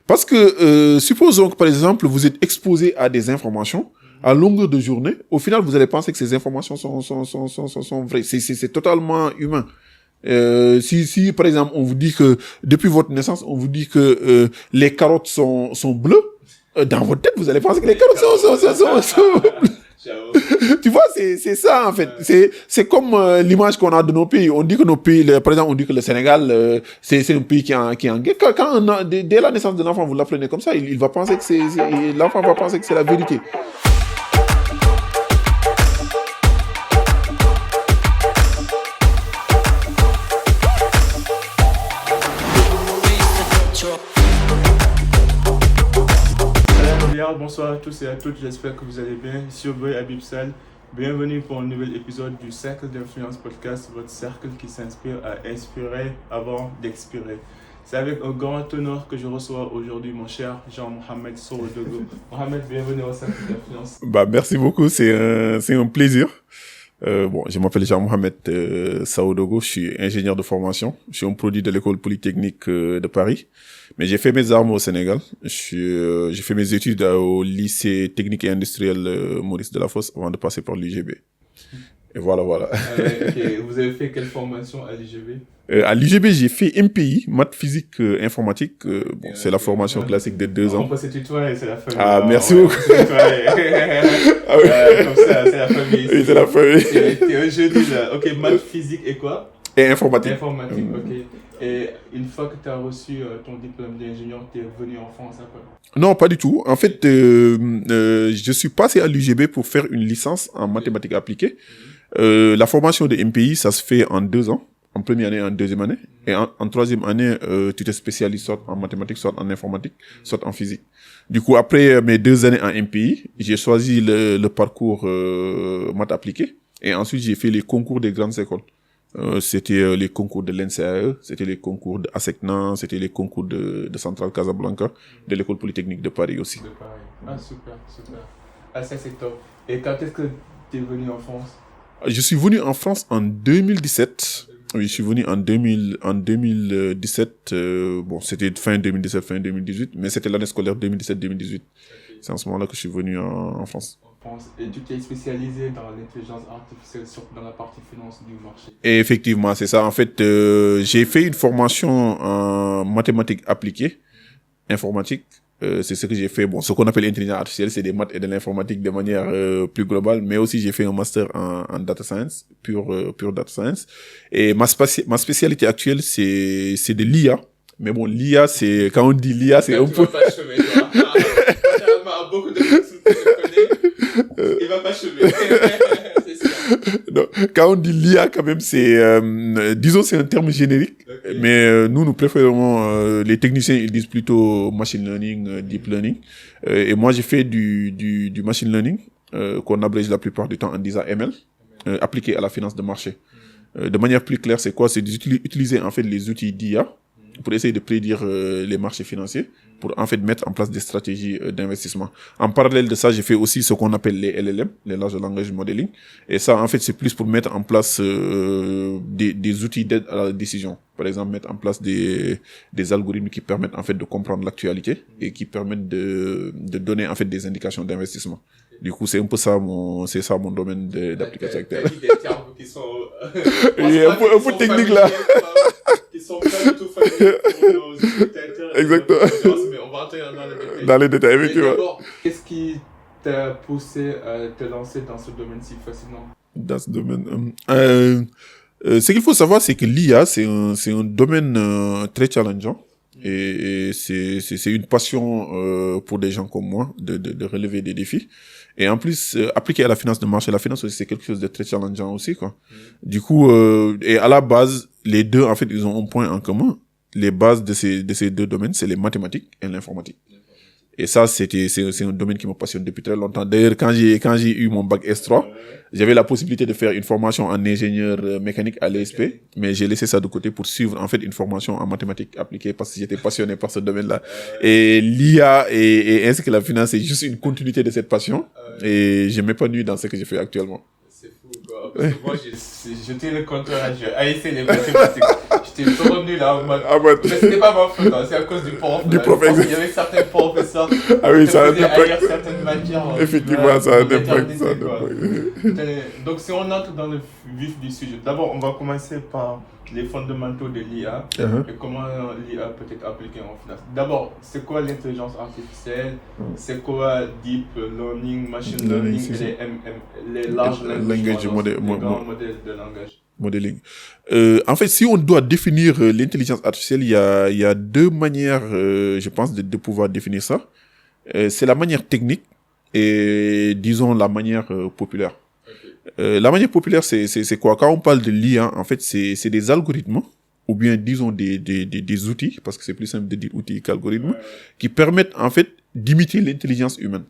Parce que, supposons que, par exemple, vous êtes exposé à des informations à longueur de journée. Au final, vous allez penser que ces informations sont vraies. C'est totalement humain. Si, par exemple, on vous dit que, depuis votre naissance, on vous dit que les carottes sont bleues, dans votre tête, vous allez penser que les carottes sont bleues. Tu vois, c'est ça, en fait. C'est comme l'image qu'on a de nos pays. On dit que nos pays, par exemple, on dit que le Sénégal, c'est un pays qui est en guerre. Dès la naissance de l'enfant, vous l'apprenez comme ça, il va penser que l'enfant va penser que c'est la vérité. Bonsoir à tous et à toutes, j'espère que vous allez bien. Ici au boy Habib Sall. Bienvenue pour un nouvel épisode du Cercle d'Influence Podcast, votre cercle qui s'inspire à inspirer avant d'expirer. C'est avec un grand honneur que je reçois aujourd'hui mon cher Jean-Mohamed Saoudogo. Mohamed, bienvenue au Cercle d'Influence. Merci beaucoup, c'est un plaisir. Je m'appelle Jean-Mohamed Saoudogo, je suis ingénieur de formation. Je suis un produit de l'école polytechnique de Paris. Mais j'ai fait mes armes au Sénégal. J'ai fait mes études au lycée technique et industriel Maurice Delafosse avant de passer par l'UGB. Et voilà. Okay. Vous avez fait quelle formation à l'UGB? À l'UGB, j'ai fait MPI, maths, physique, informatique. C'est la formation classique de 2 ans. On peut se tutoyer, c'est la famille. Ah, merci beaucoup. Comme ça, c'est la famille ici. Oui, c'est la famille. T'es un jeudi là. Ok, maths, physique et quoi? Et informatique. Ok. Et une fois que tu as reçu ton diplôme d'ingénieur, tu es venu en France après? Non, pas du tout. En fait, je suis passé à l'UGB pour faire une licence en mathématiques appliquées. La formation de MPI, ça se fait en 2 ans. En première année, en deuxième année. Et en troisième année, tu te spécialises soit en mathématiques, soit en informatique, soit en physique. Du coup, après mes 2 années en MPI, j'ai choisi le parcours maths appliquées. Et ensuite, j'ai fait les concours des grandes écoles. C'était les concours de l'NCAE, c'était les concours de ASECNA, c'était les concours de Centrale Casablanca, de l'école polytechnique de Paris aussi. De Paris. Ah, super. Ah, ça c'est top. Et quand est-ce que tu es venu en France? Je suis venu en France en 2017. Oui, je suis venu en 2017. C'était fin 2017, fin 2018, mais c'était l'année scolaire 2017-2018. C'est en ce moment-là que je suis venu en France. Et tu t'es spécialisé dans l'intelligence artificielle, surtout dans la partie finance du marché. Et effectivement, c'est ça. En fait, j'ai fait une formation en mathématiques appliquées, informatique. C'est ce que j'ai fait. Ce qu'on appelle l'intelligence artificielle, c'est des maths et de l'informatique de manière plus globale. Mais aussi, j'ai fait un master en data science, pure data science. Et ma spécialité actuelle, c'est de l'IA. Mais bon, l'IA, c'est, quand on dit l'IA, c'est un peu... Beaucoup de personnes que je connais, il va pas chemin. C'est ça. Non, quand on dit l'IA, quand même, c'est, disons, c'est un terme générique. Okay. Mais nous préférons, les techniciens, ils disent plutôt machine learning, deep learning. Et moi, j'ai fait du machine learning, qu'on abrège la plupart du temps en disant ML, appliqué à la finance de marché. De manière plus claire, c'est quoi? C'est d'utiliser, en fait, les outils d'IA pour essayer de prédire les marchés financiers, pour en fait mettre en place des stratégies d'investissement. En parallèle de ça, j'ai fait aussi ce qu'on appelle les LLM, les large language modeling. Et ça, en fait, c'est plus pour mettre en place des outils d'aide à la décision. Par exemple, mettre en place des algorithmes qui permettent en fait de comprendre l'actualité et qui permettent de donner en fait des indications d'investissement. Du coup, c'est un peu ça mon domaine d'application actuelle. Des termes qui sont un peu technique là. Qui sont pas du tout familiers pour nos spectateurs. Exactement. Mais on va entrer dans les détails. Dans les détails, effectivement. D'abord, qu'est-ce qui t'a poussé à te lancer dans ce domaine si fascinant? Dans ce domaine, ce qu'il faut savoir, c'est que l'IA, c'est un domaine très challengeant. Et c'est une passion pour des gens comme moi de relever des défis. Et en plus, appliqué à la finance de marché, la finance aussi, c'est quelque chose de très challengeant aussi, quoi. Du coup, et à la base, les deux, en fait, ils ont un point en commun. Les bases de ces 2 domaines, c'est les mathématiques et l'informatique. Et ça, c'est un domaine qui me passionne depuis très longtemps. D'ailleurs, quand j'ai eu mon bac S3, j'avais la possibilité de faire une formation en ingénieur mécanique à l'ESP, mais j'ai laissé ça de côté pour suivre, en fait, une formation en mathématiques appliquées parce que j'étais passionné par ce domaine-là. Et l'IA et ainsi que la finance, c'est juste une continuité de cette passion. Et je m'épanouis dans ce que je fais actuellement. C'est fou, quoi. Parce que moi, j'étais le contraire. J'ai haïssé les mathématiques. J'étais trop nul là en mode. Ah, ouais. Mais c'était pas ma faute, hein, c'est à cause du prof. Du là. prof, Il y avait certains professeurs qui Ah oui, ça a un faisaient impact. haïr certaines matières. Effectivement, ça a un pour impact. l'éternité, Ça a un quoi. impact. Donc, si on entre dans le vif du sujet, d'abord, on va commencer par les fondamentaux de l'IA et comment l'IA peut être appliquée en finance. D'abord, c'est quoi l'intelligence artificielle? C'est quoi deep learning, machine learning et les large language models, les grands modèles de langage? Modeling. En fait, si on doit définir l'intelligence artificielle, il y a deux manières, je pense, de pouvoir définir ça. C'est la manière technique et, disons, la manière populaire. La manière populaire, c'est quoi? Quand on parle de l'IA, en fait, c'est des algorithmes, ou bien, disons, des outils, parce que c'est plus simple de dire outils qu'algorithmes, qui permettent, en fait, d'imiter l'intelligence humaine.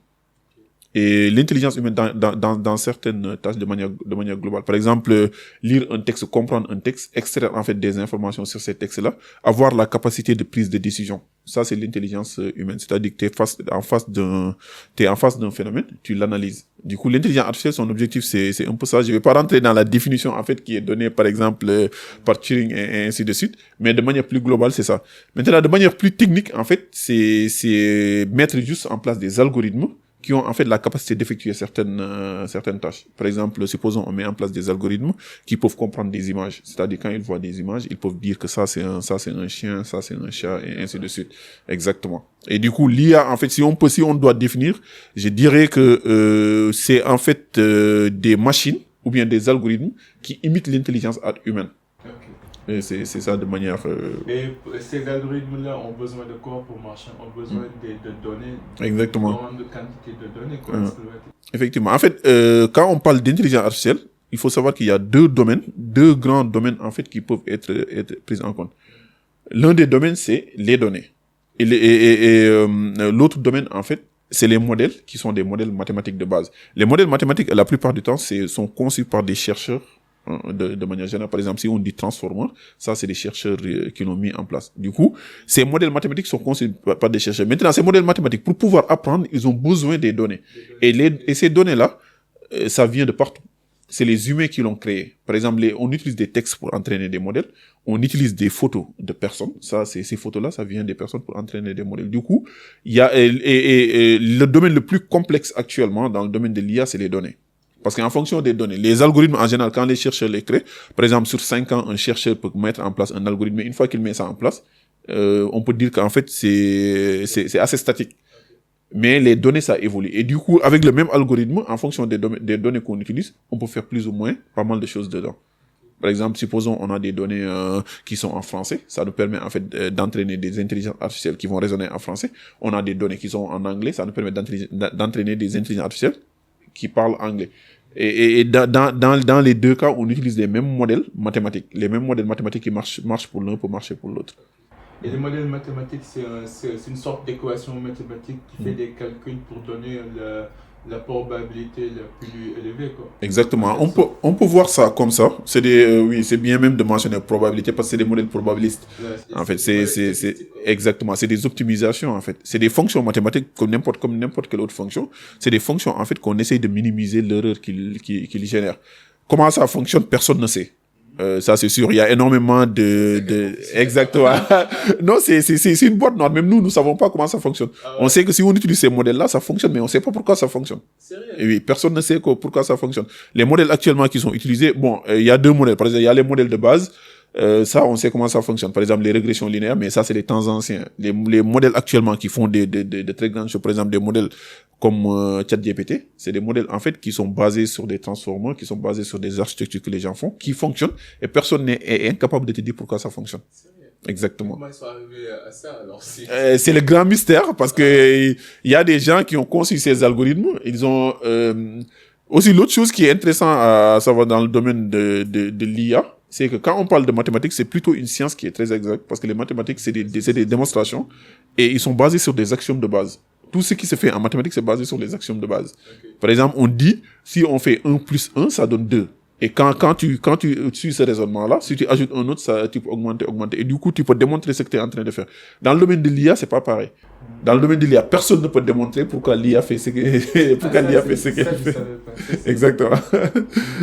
Et l'intelligence humaine dans certaines tâches de manière globale. Par exemple, lire un texte, comprendre un texte, extraire en fait des informations sur ces textes-là, avoir la capacité de prise de décision. Ça, c'est l'intelligence humaine. C'est-à-dire que t'es en face d'un phénomène, tu l'analyses. Du coup, l'intelligence artificielle, son objectif, c'est un peu ça. Je vais pas rentrer dans la définition, en fait, qui est donnée, par exemple, par Turing et ainsi de suite. Mais de manière plus globale, c'est ça. Maintenant, de manière plus technique, en fait, c'est mettre juste en place des algorithmes qui ont en fait la capacité d'effectuer certaines tâches. Par exemple, supposons on met en place des algorithmes qui peuvent comprendre des images. C'est-à-dire quand ils voient des images, ils peuvent dire que ça c'est un chien, ça c'est un chat et ainsi de suite. Exactement. Et du coup, l'IA, en fait, si on doit définir, je dirais que c'est en fait des machines ou bien des algorithmes qui imitent l'intelligence humaine. Et c'est ça de manière... Et ces algorithmes-là ont besoin de quoi pour marcher? Ont besoin de données. Exactement. De grande quantité de données, quoi. Effectivement. En fait, quand on parle d'intelligence artificielle, il faut savoir qu'il y a deux grands domaines, en fait, qui peuvent être pris en compte. L'un des domaines, c'est les données. Et l'autre domaine, en fait, c'est les modèles, qui sont des modèles mathématiques de base. Les modèles mathématiques, la plupart du temps, sont conçus par des chercheurs de manière générale. Par exemple, si on dit transformer, ça c'est des chercheurs qui l'ont mis en place. Du coup, ces modèles mathématiques sont conçus par des chercheurs. Maintenant, ces modèles mathématiques, pour pouvoir apprendre, ils ont besoin des données. Et ces données-là, ça vient de partout. C'est les humains qui l'ont créé. Par exemple, on utilise des textes pour entraîner des modèles. On utilise des photos de personnes. Ça, ces photos-là, ça vient des personnes pour entraîner des modèles. Du coup, il y a le domaine le plus complexe actuellement dans le domaine de l'IA, c'est les données. Parce qu'en fonction des données, les algorithmes en général, quand les chercheurs les créent, par exemple, sur 5 ans, un chercheur peut mettre en place un algorithme, mais une fois qu'il met ça en place, on peut dire qu'en fait, c'est assez statique. Mais les données, ça évolue. Et du coup, avec le même algorithme, en fonction des données qu'on utilise, on peut faire plus ou moins pas mal de choses dedans. Par exemple, supposons on a des données qui sont en français, ça nous permet en fait d'entraîner des intelligences artificielles qui vont raisonner en français. On a des données qui sont en anglais, ça nous permet d'entraîner des intelligences artificielles qui parlent anglais. Et dans les deux cas, on utilise les mêmes modèles mathématiques. Les mêmes modèles mathématiques qui marchent pour l'un pour marcher pour l'autre. Et les modèles mathématiques, c'est une sorte d'équation mathématique qui fait des calculs pour donner la probabilité la plus élevée, quoi. Exactement. On peut voir ça comme ça. C'est oui, c'est bien même de mentionner probabilité parce que c'est des modèles probabilistes. En fait, c'est exactement, c'est des optimisations, en fait. C'est des fonctions mathématiques comme n'importe quelle autre fonction. C'est des fonctions, en fait, qu'on essaye de minimiser l'erreur qu'ils génèrent. Comment ça fonctionne, personne ne sait. Ça c'est sûr, il y a énormément exactement. Non, c'est une boîte noire. Même nous savons pas comment ça fonctionne. Ah ouais. On sait que si on utilise ces modèles-là, ça fonctionne, mais on sait pas pourquoi ça fonctionne. Sérieux? Et oui, personne ne sait pourquoi ça fonctionne. Les modèles actuellement qui sont utilisés, bon, il y a deux modèles. Par exemple, il y a les modèles de base. Ça, on sait comment ça fonctionne. Par exemple, les régressions linéaires, mais ça, c'est les temps anciens. Les modèles actuellement qui font de très grandes choses, par exemple, des modèles comme ChatGPT, c'est des modèles, en fait, qui sont basés sur des transformers, qui sont basés sur des architectures que les gens font, qui fonctionnent, et personne est incapable de te dire pourquoi ça fonctionne. Exactement. Comment ils sont arrivés à ça, alors? C'est le grand mystère, parce que il y a des gens qui ont conçu ces algorithmes, ils ont, aussi l'autre chose qui est intéressant à savoir dans le domaine de l'IA, c'est que quand on parle de mathématiques, c'est plutôt une science qui est très exacte, parce que les mathématiques, c'est des démonstrations, et ils sont basés sur des axiomes de base. Tout ce qui se fait en mathématiques, c'est basé sur les axiomes de base. Okay. Par exemple, on dit, si on fait 1 plus 1, ça donne 2. Et quand tu suis ce raisonnement-là, si tu ajoutes un autre, ça, tu peux augmenter. Et du coup, tu peux démontrer ce que tu es en train de faire. Dans le domaine de l'IA, c'est pas pareil. Dans le domaine de l'IA, personne ne peut démontrer pourquoi l'IA fait ce qu'elle fait. Exactement.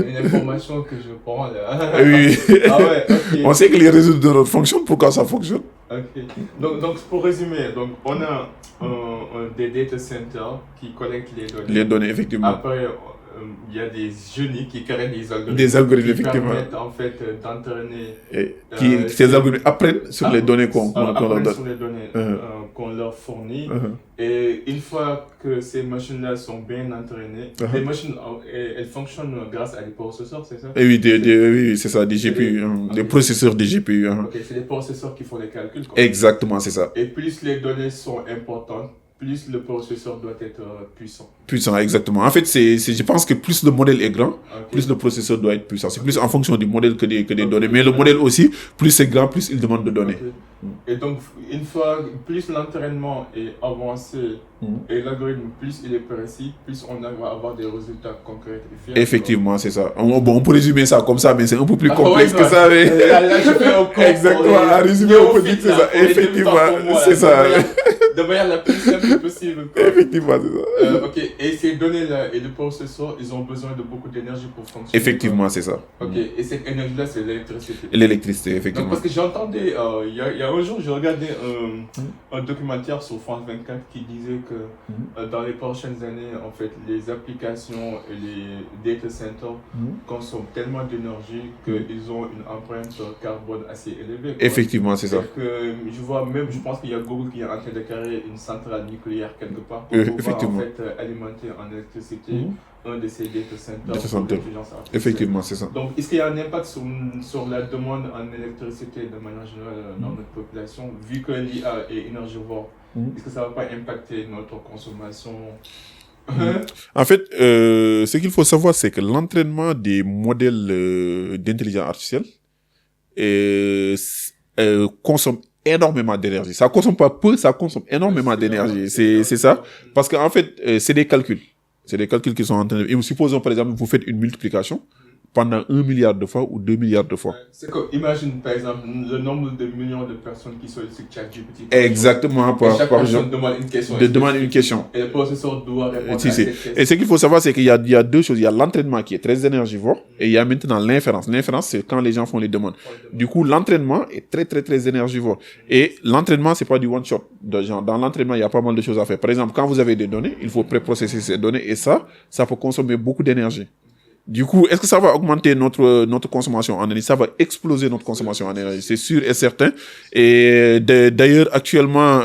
Une information que je prends là. Oui. Ah ouais, ok. On sait que les réseaux de neurones fonctionnent, pourquoi ça fonctionne? Ok. Donc pour résumer, donc on a des data centers qui collectent les données. Les données, effectivement. Après, il y a des génies qui créent des algorithmes. Des algorithmes, qui effectivement. permettent en fait d'entraîner. Ces algorithmes apprennent sur les données qu'on leur donne. Sur les données qu'on leur fournit. Et une fois que ces machines-là sont bien entraînées, les machines, elles fonctionnent grâce à des processeurs, c'est ça? Oui, c'est ça, des GPU, des processeurs des GPU. Ok, c'est des processeurs qui font les calculs. Quoi. Exactement, c'est ça. Et plus les données sont importantes, plus le processeur doit être puissant. Puissant, exactement. En fait, je pense que plus le modèle est grand, plus le processeur doit être puissant. C'est plus en fonction du modèle que des données. Mais le modèle aussi, plus c'est grand, plus il demande de données. Et donc, une fois, plus l'entraînement est avancé et l'algorithme, plus il est précis, plus on va avoir des résultats concrets et fiables. Effectivement, c'est ça. On peut résumer ça comme ça, mais c'est un peu plus complexe que ça. Mais... Là, je fais un cours. Exactement, à résumer, on peut dire que c'est ça. Effectivement, c'est ça. De manière la plus simple possible. Quoi. Effectivement, c'est ça. Ok, et ces données-là et le processeur, ils ont besoin de beaucoup d'énergie pour fonctionner. Effectivement, c'est ça. Ok, et cette énergie-là, c'est l'électricité. L'électricité, effectivement. Donc, parce que j'entendais, il y a un jour, j'ai regardé un documentaire sur France 24 qui disait que dans les prochaines années, en fait, les applications et les data centers consomment tellement d'énergie qu'ils ont une empreinte carbone assez élevée. Quoi. Effectivement, c'est ça. Que je pense qu'il y a Google qui est en train de créer une centrale nucléaire quelque part pour pouvoir en fait alimenter en électricité un de ces data centers. Effectivement, c'est ça. Donc, est-ce qu'il y a un impact sur la demande en électricité de manière générale dans notre population, vu que l'IA est énergivore? Est-ce que ça ne va pas impacter notre consommation? En fait, ce qu'il faut savoir, c'est que l'entraînement des modèles d'intelligence artificielle consomme énormément d'énergie. Ça consomme pas peu, ça consomme énormément d'énergie. C'est ça. Parce qu'en fait, c'est des calculs. C'est des calculs qui sont en train de... Et supposons, par exemple, vous faites une multiplication pendant 1 milliard de fois ou 2 milliards de fois. C'est comme, imagine, par exemple, le nombre de millions de personnes qui sont sur ChatGPT. Exactement. Chaque personne demande une question. Demande une question. Et le processeur doit répondre à cette question. Et ce qu'il faut savoir, c'est qu'il y a deux choses. Il y a l'entraînement qui est très énergivore et il y a maintenant l'inférence. L'inférence, c'est quand les gens font les demandes. Du coup, l'entraînement est très, très, très énergivore. Et l'entraînement, c'est pas du one shot. Dans l'entraînement, il y a pas mal de choses à faire. Par exemple, quand vous avez des données, il faut préprocesser ces données et ça peut consommer beaucoup d'énergie. Du coup, est-ce que ça va augmenter notre consommation en énergie? Ça va exploser notre consommation en énergie, c'est sûr et certain. Et d'ailleurs, actuellement,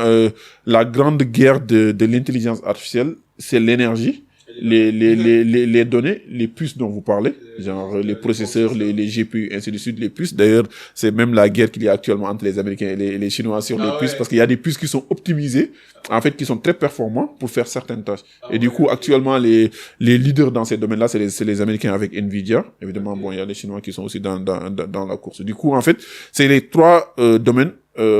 la grande guerre de l'intelligence artificielle, c'est l'énergie, les données, les puces dont vous parlez, genre les processeurs, les GPU, ainsi de suite, les puces. D'ailleurs, c'est même la guerre qu'il y a actuellement entre les Américains et les Chinois sur les puces, parce qu'il y a des puces qui sont optimisées, en fait, qui sont très performants pour faire certaines tâches. Et du coup, actuellement, les leaders dans ces domaines-là, c'est les Américains avec Nvidia. Évidemment, bon, il y a les Chinois qui sont aussi dans la course. Du coup, en fait, c'est les trois domaines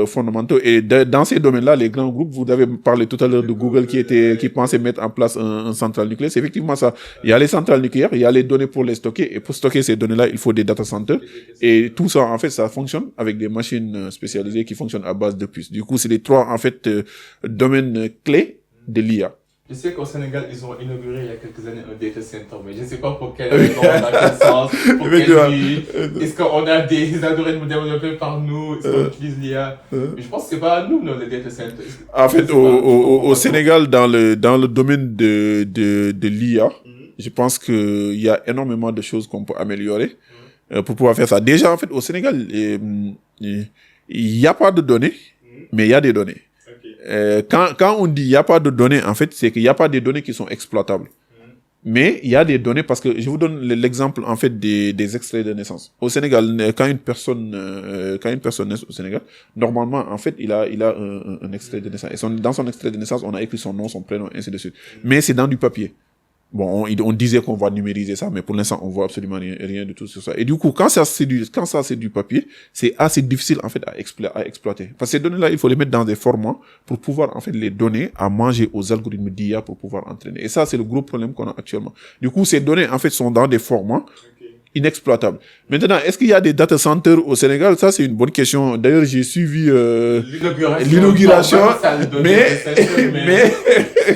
fondamentaux. Et dans ces domaines-là, les grands groupes, vous avez parlé tout à l'heure de Google qui pensait mettre en place un centrale nucléaire. C'est effectivement ça. Il y a les centrales nucléaires, il y a les données pour les stocker. Et pour stocker ces données-là, il faut des data centers. Et tout ça, en fait, ça fonctionne avec des machines spécialisées qui fonctionnent à base de puces. Du coup, c'est les trois, en fait, domaines clés de l'IA. Je sais qu'au Sénégal, ils ont inauguré il y a quelques années un data center, mais je ne sais pas pour quelle raison, dans quel sens, pour quel but. Est-ce qu'on a des algorithmes développés par nous? Est-ce qu'on utilise l'IA? Mais je pense que ce n'est pas à nous, les data centers. En fait, au Sénégal, dans le domaine de l'IA, je pense qu'il y a énormément de choses qu'on peut améliorer pour pouvoir faire ça. Déjà, en fait, au Sénégal, il n'y a pas de données, mais il y a des données. Quand on dit il n'y a pas de données, en fait, c'est qu'il n'y a pas des données qui sont exploitables. Mais il y a des données, parce que je vous donne l'exemple, en fait, des extraits de naissance. Au Sénégal, quand une personne naît au Sénégal, normalement, en fait, il a un extrait de naissance. Et dans son extrait de naissance, on a écrit son nom, son prénom, ainsi de suite. Mais c'est dans du papier. Bon, on disait qu'on va numériser ça, mais pour l'instant, on voit absolument rien du tout sur ça. Et du coup, quand ça c'est du papier, c'est assez difficile, en fait, à exploiter. Parce que ces données-là, il faut les mettre dans des formats pour pouvoir, en fait, les donner à manger aux algorithmes d'IA pour pouvoir entraîner. Et ça, c'est le gros problème qu'on a actuellement. Du coup, ces données, en fait, sont dans des formats inexploitables. Maintenant, est-ce qu'il y a des data centers au Sénégal? Ça, c'est une bonne question. D'ailleurs, j'ai suivi l'inauguration, mais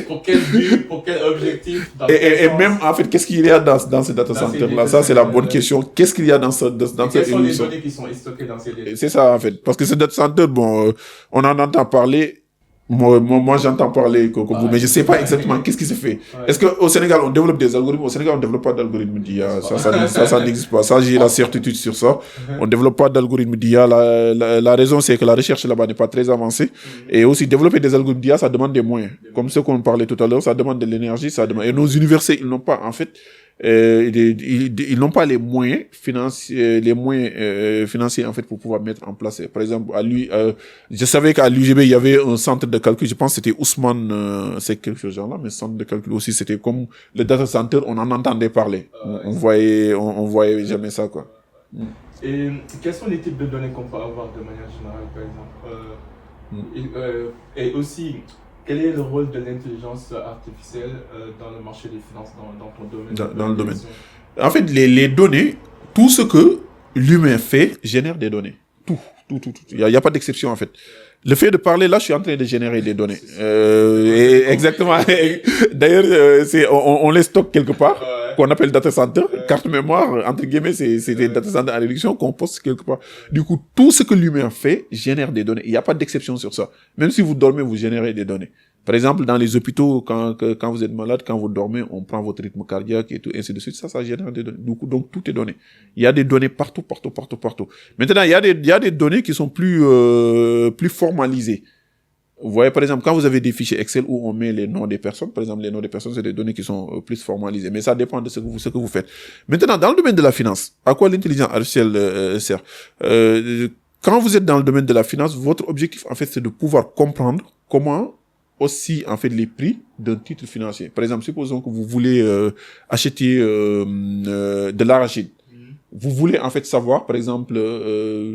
pour quel but, pour quel objectif, et même, en fait, qu'est-ce qu'il y a dans ce data center-là? Ça, c'est la bonne question. Qu'est-ce qu'il y a dans cette quelles sont les données qui sont stockées dans ces data? C'est ça, en fait. Parce que ce data center, bon, on en entend parler. Moi, j'entends parler, mais je sais pas exactement qu'est-ce qui se fait. Est-ce qu'au Sénégal, on développe des algorithmes? Au Sénégal, on développe pas d'algorithmes d'IA. Ça n'existe pas. Ça, j'ai la certitude sur ça. On développe pas d'algorithmes d'IA. La raison, c'est que la recherche là-bas n'est pas très avancée. Et aussi, développer des algorithmes d'IA, ça demande des moyens. Comme ce qu'on parlait tout à l'heure, ça demande de l'énergie, et nos universités, ils n'ont pas, en fait, ils n'ont pas les moyens financiers, financiers en fait pour pouvoir mettre en place. Par exemple, je savais qu'à l'UGB il y avait un centre de calcul. Je pense que c'était Ousmane, c'est quelque chose genre là, mais centre de calcul aussi c'était comme le data center. On en entendait parler. On voyait jamais ça quoi. Et quels sont les types de données qu'on peut avoir de manière générale, par exemple, et aussi quel est le rôle de l'intelligence artificielle dans le marché des finances, dans ton domaine? Dans le domaine. En fait, les données, tout ce que l'humain fait génère des données. Tout. Il y a pas d'exception, en fait. Le fait de parler, là, je suis en train de générer des données. Exactement. D'ailleurs, on les stocke quelque part, qu'on appelle data center. Carte mémoire, entre guillemets, c'est des data centers en réduction qu'on poste quelque part. Du coup, tout ce que l'humain fait génère des données. Il n'y a pas d'exception sur ça. Même si vous dormez, vous générez des données. Par exemple, dans les hôpitaux, quand vous êtes malade, quand vous dormez, on prend votre rythme cardiaque et tout, ainsi de suite. Ça génère des données. Donc, tout est donné. Il y a des données partout. Maintenant, il y a des données qui sont plus formalisées. Vous voyez, par exemple, quand vous avez des fichiers Excel où on met les noms des personnes, par exemple, les noms des personnes, c'est des données qui sont plus formalisées. Mais ça dépend de ce que vous faites. Maintenant, dans le domaine de la finance, à quoi l'intelligence artificielle sert? Quand vous êtes dans le domaine de la finance, votre objectif, en fait, c'est de pouvoir comprendre comment aussi, en fait, les prix d'un titre financier. Par exemple, supposons que vous voulez acheter de l'arachide. Vous voulez en fait savoir, par exemple,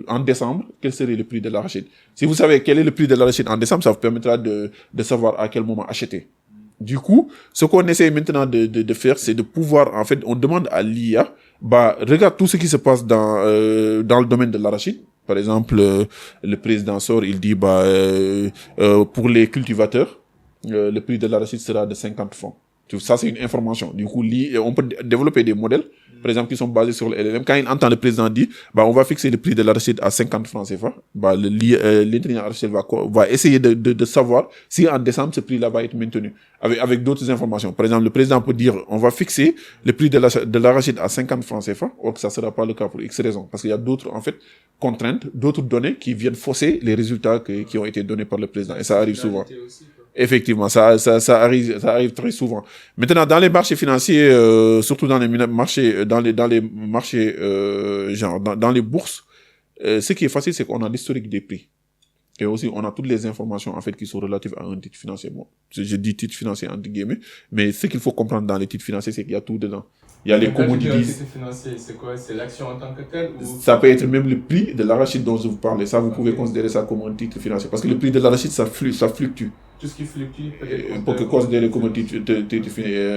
en décembre, quel serait le prix de l'arachide. Si vous savez quel est le prix de l'arachide en décembre, ça vous permettra de savoir à quel moment acheter. Du coup, ce qu'on essaie maintenant de faire, c'est de pouvoir, en fait, on demande à l'IA, regarde tout ce qui se passe dans le domaine de l'arachide. Par exemple, le président sort, il dit, pour les cultivateurs, le prix de l'arachide sera de 50 francs. Ça, c'est une information. Du coup, on peut développer des modèles, par exemple, qui sont basés sur le LLM. Quand il entend le président dire, on va fixer le prix de l'arachide à 50 francs CFA, l'intelligence artificielle va essayer de savoir si en décembre, ce prix-là va être maintenu. Avec d'autres informations. Par exemple, le président peut dire, on va fixer le prix de l'arachide à 50 francs CFA, or que ça sera pas le cas pour X raisons. Parce qu'il y a d'autres, en fait, contraintes, d'autres données qui viennent fausser les résultats qui ont été donnés par le président. Et ça arrive souvent. Effectivement, ça arrive très souvent. Maintenant, dans les marchés financiers, surtout dans les marchés, dans les bourses, ce qui est facile, c'est qu'on a l'historique des prix. Et aussi, on a toutes les informations, en fait, qui sont relatives à un titre financier. Bon, je dis titre financier entre guillemets, mais ce qu'il faut comprendre dans les titres financiers, c'est qu'il y a tout dedans. Il y a les commodities. Le titre financier, c'est quoi? C'est l'action en tant que telle ou... Ça peut être même le prix de l'arachide dont je vous parle. Ça, vous pouvez considérer ça comme un titre financier. Parce que le prix de l'arachide, ça fluctue. Tout ce qui fluctue pour que considérer comme un titre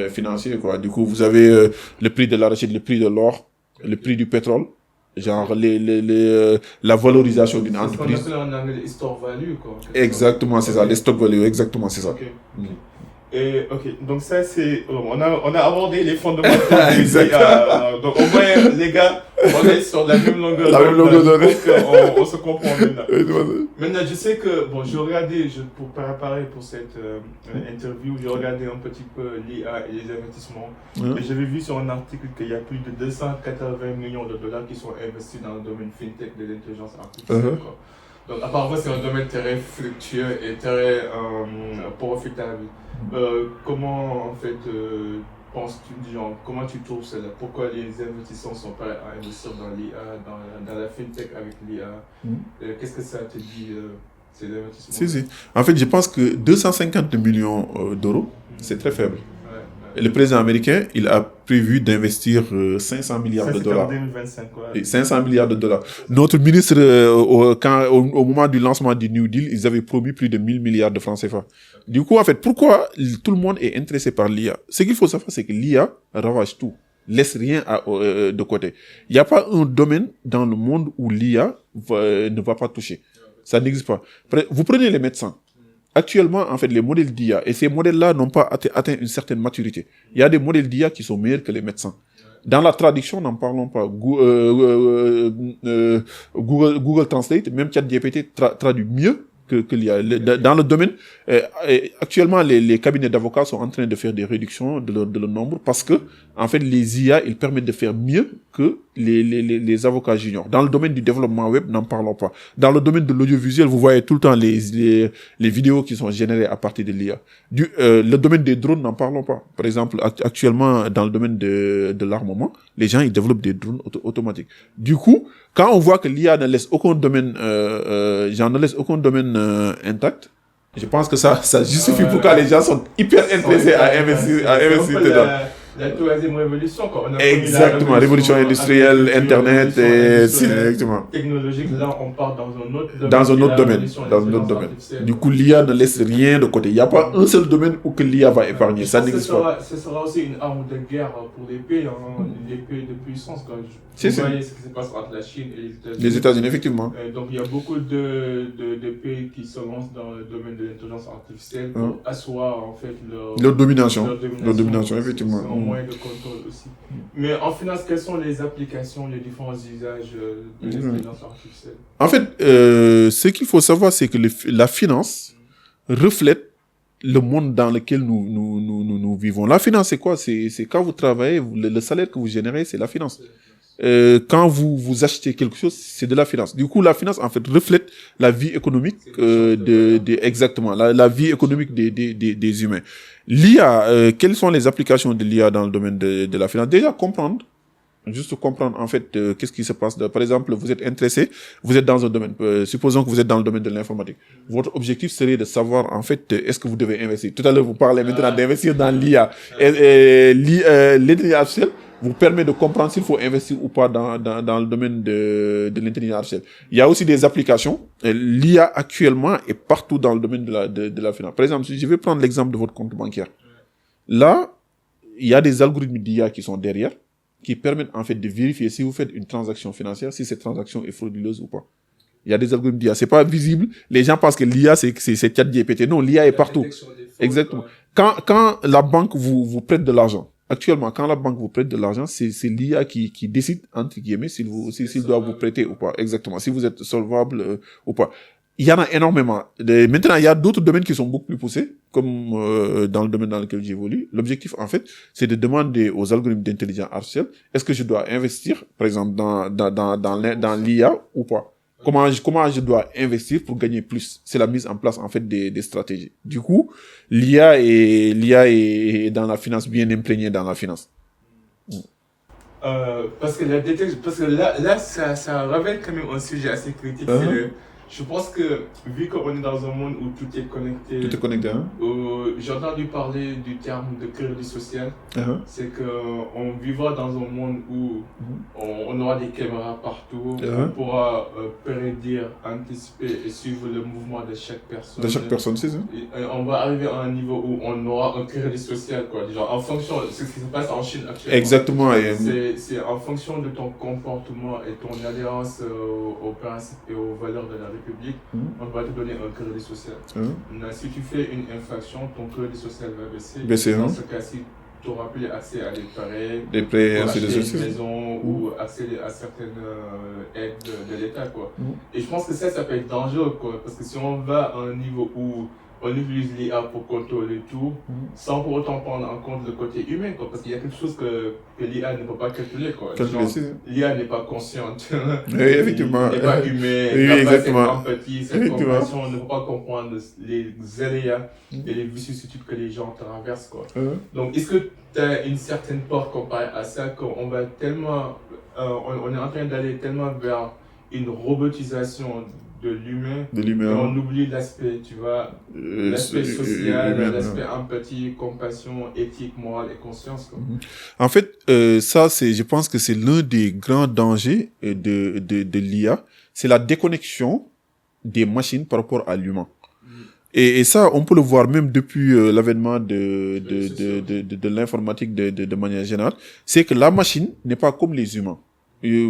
financier, quoi. Du coup, vous avez le prix de l'arachide, le prix de l'or, le prix du pétrole, genre la valorisation d'une entreprise. C'est ce qu'on appelle en anglais les store value, quoi. Exactement, c'est ça, les stock value, exactement, c'est ça. Okay. Et donc ça c'est, on a abordé les fondamentaux. Donc au moins les gars, on est sur la même longueur d'onde. On se comprend maintenant. Maintenant je sais que, j'ai regardé, pour préparer pour cette interview, j'ai regardé un petit peu l'IA et les investissements. Et j'avais vu sur un article qu'il y a plus de 280 millions de dollars qui sont investis dans le domaine fintech de l'intelligence artificielle. Donc apparemment c'est un domaine très fluctueux et très profitable. Comment en fait penses-tu, comment tu trouves cela? Pourquoi les investisseurs sont prêts à investir dans l'IA, dans la fintech avec l'IA? Qu'est-ce que ça te dit, ces investissements? Si. En fait, je pense que 250 millions d'euros, c'est très faible. Le président américain, il a prévu d'investir 500 milliards de dollars. 2025, et 500 milliards de dollars. Notre ministre, au moment du lancement du New Deal, ils avaient promis plus de 1000 milliards de francs CFA. Du coup, en fait, pourquoi tout le monde est intéressé par l'IA? Ce qu'il faut savoir, c'est que l'IA ravage tout. laisse rien de côté. Il n'y a pas un domaine dans le monde où l'IA ne va pas toucher. Ça n'existe pas. Vous prenez les médecins. Actuellement, en fait, les modèles d'IA, et ces modèles-là n'ont pas atteint une certaine maturité. Il y a des modèles d'IA qui sont meilleurs que les médecins. Dans la traduction, n'en parlons pas. Google Translate, même ChatGPT traduit mieux que l'IA. Dans le domaine, actuellement, les cabinets d'avocats sont en train de faire des réductions de leur nombre parce que, en fait, les IA, ils permettent de faire mieux que les avocats juniors. Dans le domaine du développement web, n'en parlons pas. Dans le domaine de l'audiovisuel, vous voyez tout le temps les vidéos qui sont générées à partir de l'IA. Le domaine des drones, n'en parlons pas. Par exemple, actuellement, dans le domaine de l'armement, les gens, ils développent des drones automatiques. Du coup, quand on voit que l'IA ne laisse aucun domaine, intact, je pense que ça justifie pourquoi les gens sont hyper intéressés à investir dedans. La troisième révolution, quoi. Exactement, révolution industrielle, Internet, exactement. Technologique, là, on part dans un autre domaine. Du coup, l'IA ne laisse rien de côté. Il n'y a pas un seul domaine où que l'IA va épargner. Ça n'existe pas. Ce sera aussi une arme de guerre pour les pays, les pays de puissance, quoi. Vous voyez ce qui se passe entre la Chine et les États-Unis. Les États-Unis, effectivement. Donc, il y a beaucoup de pays qui se lancent dans le domaine de l'intelligence artificielle pour asseoir, en fait, leur domination. Leur domination, effectivement. C'est un moyen de contrôle aussi. Mais en finance, quelles sont les applications, les différents usages de l'intelligence artificielle? En fait, ce qu'il faut savoir, c'est que la finance reflète le monde dans lequel nous vivons. La finance, c'est quoi? C'est quand vous travaillez, le salaire que vous générez, c'est la finance. Quand vous achetez quelque chose, c'est de la finance. Du coup, la finance, en fait, reflète la vie économique exactement, la vie économique des humains. L'IA, quelles sont les applications de l'IA dans le domaine de la finance? Déjà, juste comprendre, en fait, qu'est-ce qui se passe. Par exemple, vous êtes intéressé, vous êtes dans un domaine, supposons que vous êtes dans le domaine de l'informatique. Votre objectif serait de savoir, en fait, est-ce que vous devez investir. Tout à l'heure, vous parlez maintenant d'investir dans l'IA. L'intelligence artificielle vous permet de comprendre s'il faut investir ou pas dans le domaine de l'intelligence artificielle. Il y a aussi des applications. L'IA actuellement est partout dans le domaine de la finance. Par exemple, si je vais prendre l'exemple de votre compte bancaire. Là, il y a des algorithmes d'IA qui sont derrière, qui permettent en fait de vérifier si vous faites une transaction financière, si cette transaction est frauduleuse ou pas. Il y a des algorithmes d'IA. C'est pas visible. Les gens pensent que l'IA, c'est ChatGPT. Non, l'IA est partout. Exactement. Quand la banque vous prête de l'argent, actuellement, quand la banque vous prête de l'argent, c'est l'IA qui décide, entre guillemets, s'il doit vous prêter ou pas. Exactement. Si vous êtes solvable ou pas. Il y en a énormément. Maintenant, il y a d'autres domaines qui sont beaucoup plus poussés, comme dans le domaine dans lequel j'évolue. L'objectif, en fait, c'est de demander aux algorithmes d'intelligence artificielle, est-ce que je dois investir, par exemple, dans l'IA ou pas? Comment je dois investir pour gagner plus? C'est la mise en place, en fait, des stratégies. Du coup, l'IA est dans la finance, bien imprégnée dans la finance. Parce que là, ça révèle quand même un sujet assez critique. Je pense que, vu qu'on est dans un monde où tout est connecté, j'ai entendu parler du terme de crédit social. C'est qu'on vivra dans un monde où on aura des caméras partout, on pourra prédire, anticiper et suivre le mouvement de chaque personne. De chaque personne, c'est ça. Et on va arriver à un niveau où on aura un crédit social, quoi. Genre, en fonction de ce qui se passe en Chine actuellement. Exactement. C'est en fonction de ton comportement et ton adhérence aux principes et aux valeurs de la République, on va te donner un crédit social. Maintenant, si tu fais une infraction, ton crédit social va baisser. Dans ce cas-ci, tu n'auras plus accès à des prêts, ainsi de suite, une maison ou accéder à certaines aides de l'État, quoi. Et je pense que ça peut être dangereux, quoi, parce que si on va à un niveau où on utilise l'IA pour contrôler tout, sans pour autant prendre en compte le côté humain, quoi, parce qu'il y a quelque chose que l'IA ne peut pas calculer, quoi. L'IA n'est pas consciente. Oui, effectivement. Elle n'est pas humaine. Oui, exactement. Cette empathie, cette compréhension, on ne peut pas comprendre les aléas et les vicissitudes que les gens traversent, quoi. Donc, est-ce que tu as une certaine peur comparée à ça, qu'on va tellement, on est en train d'aller tellement vers une robotisation de l'humain, on oublie l'aspect, tu vois, l'aspect social, l'aspect empathie, compassion, éthique, morale et conscience, quoi. En fait, je pense que c'est l'un des grands dangers de l'IA, c'est la déconnexion des machines par rapport à l'humain. Et ça, on peut le voir même depuis l'avènement de l'informatique de manière générale. C'est que la machine n'est pas comme les humains.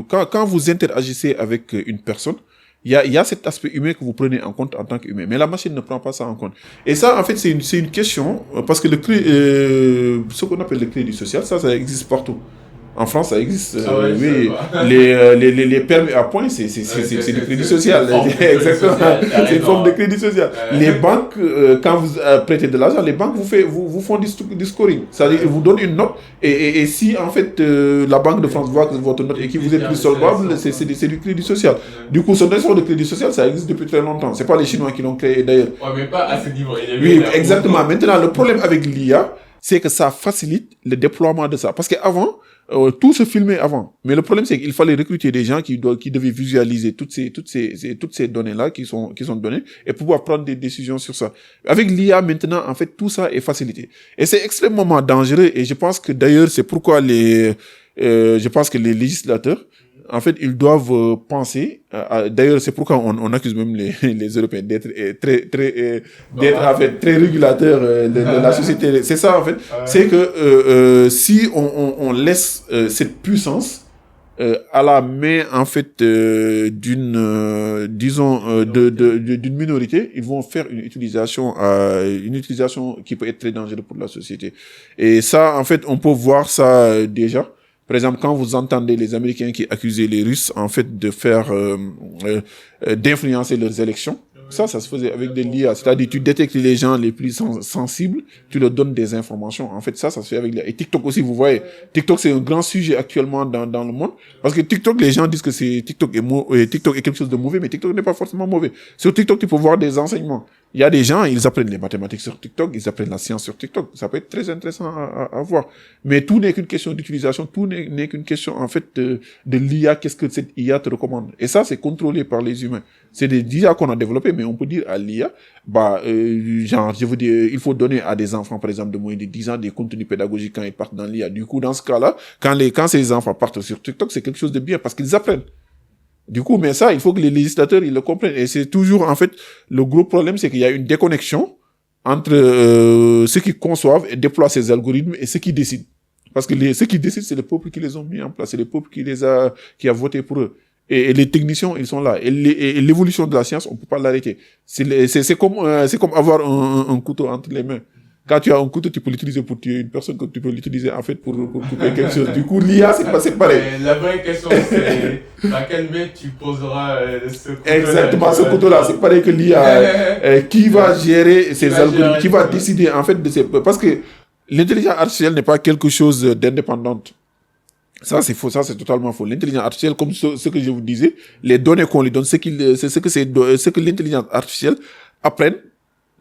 Quand vous interagissez avec une personne, il y a cet aspect humain que vous prenez en compte en tant qu'humain. Mais la machine ne prend pas ça en compte. Et ça, en fait, c'est une question, parce que ce qu'on appelle le crédit social, ça existe partout. En France, ça existe. Oui, les permis à points, c'est du crédit social. Exactement. C'est une forme de crédit social. Les banques, quand vous prêtez de l'argent, les banques vous font du scoring. C'est-à-dire, ils vous donnent une note. Et si, en fait, la Banque de France voit que votre note et que vous êtes plus solvable, c'est du crédit social. Du coup, ce notion de crédit social, ça existe depuis très longtemps. C'est pas les Chinois qui l'ont créé, d'ailleurs. Ouais, mais pas à ce niveau. Oui, exactement. Maintenant, le problème avec l'IA, c'est que ça facilite le déploiement de ça. Parce qu'avant, tout se filmait avant. Mais le problème, c'est qu'il fallait recruter des gens qui devaient visualiser toutes ces données-là qui sont données et pouvoir prendre des décisions sur ça. Avec l'IA, maintenant, en fait, tout ça est facilité. Et c'est extrêmement dangereux. Et je pense que d'ailleurs, c'est pourquoi les législateurs, en fait, ils doivent penser. D'ailleurs, c'est pourquoi on accuse même les Européens d'être très régulateurs de la société. C'est ça, en fait. C'est que si on laisse cette puissance à la main, en fait, d'une minorité, ils vont faire une utilisation qui peut être très dangereuse pour la société. Et ça, en fait, on peut voir ça déjà. Par exemple, quand vous entendez les Américains qui accusaient les Russes, en fait, de faire, d'influencer leurs élections, ça se faisait avec des l'IA. C'est-à-dire, tu détectes les gens les plus sensibles, tu leur donnes des informations. En fait, ça se fait avec l'IA. Et TikTok aussi, vous voyez. TikTok, c'est un grand sujet actuellement dans le monde. Parce que TikTok, les gens disent que TikTok est quelque chose de mauvais, mais TikTok n'est pas forcément mauvais. Sur TikTok, tu peux voir des enseignements. Il y a des gens, ils apprennent les mathématiques sur TikTok, ils apprennent la science sur TikTok. Ça peut être très intéressant à voir. Mais tout n'est qu'une question d'utilisation, tout n'est qu'une question, en fait, de l'IA, qu'est-ce que cette IA te recommande. Et ça, c'est contrôlé par les humains. C'est des IA qu'on a développés, mais on peut dire à l'IA, je veux dire, il faut donner à des enfants, par exemple, de moins de 10 ans, des contenus pédagogiques quand ils partent dans l'IA. Du coup, dans ce cas-là, quand ces enfants partent sur TikTok, c'est quelque chose de bien parce qu'ils apprennent. Du coup, mais ça, il faut que les législateurs, ils le comprennent. Et c'est toujours, en fait, le gros problème, c'est qu'il y a une déconnexion entre ceux qui conçoivent et déploient ces algorithmes et ceux qui décident. Parce que ceux qui décident, c'est le peuple qui les ont mis en place, c'est le peuple qui a voté pour eux. Et les techniciens, ils sont là. Et l'évolution de la science, on peut pas l'arrêter. C'est comme avoir un couteau entre les mains. Quand tu as un couteau, tu peux l'utiliser pour tuer une personne, que tu peux l'utiliser, en fait, pour couper quelque chose. Du coup, l'IA, c'est pareil. La vraie question, c'est à quelle main tu poseras ce couteau-là. Exactement, ce couteau-là. C'est pareil que l'IA. Qui va gérer ces algorithmes, qui va décider, en fait, parce que l'intelligence artificielle n'est pas quelque chose d'indépendante. Ça, c'est faux, ça, c'est totalement faux. L'intelligence artificielle, comme ce que je vous disais, les données qu'on lui donne, ce que l'intelligence artificielle apprenne,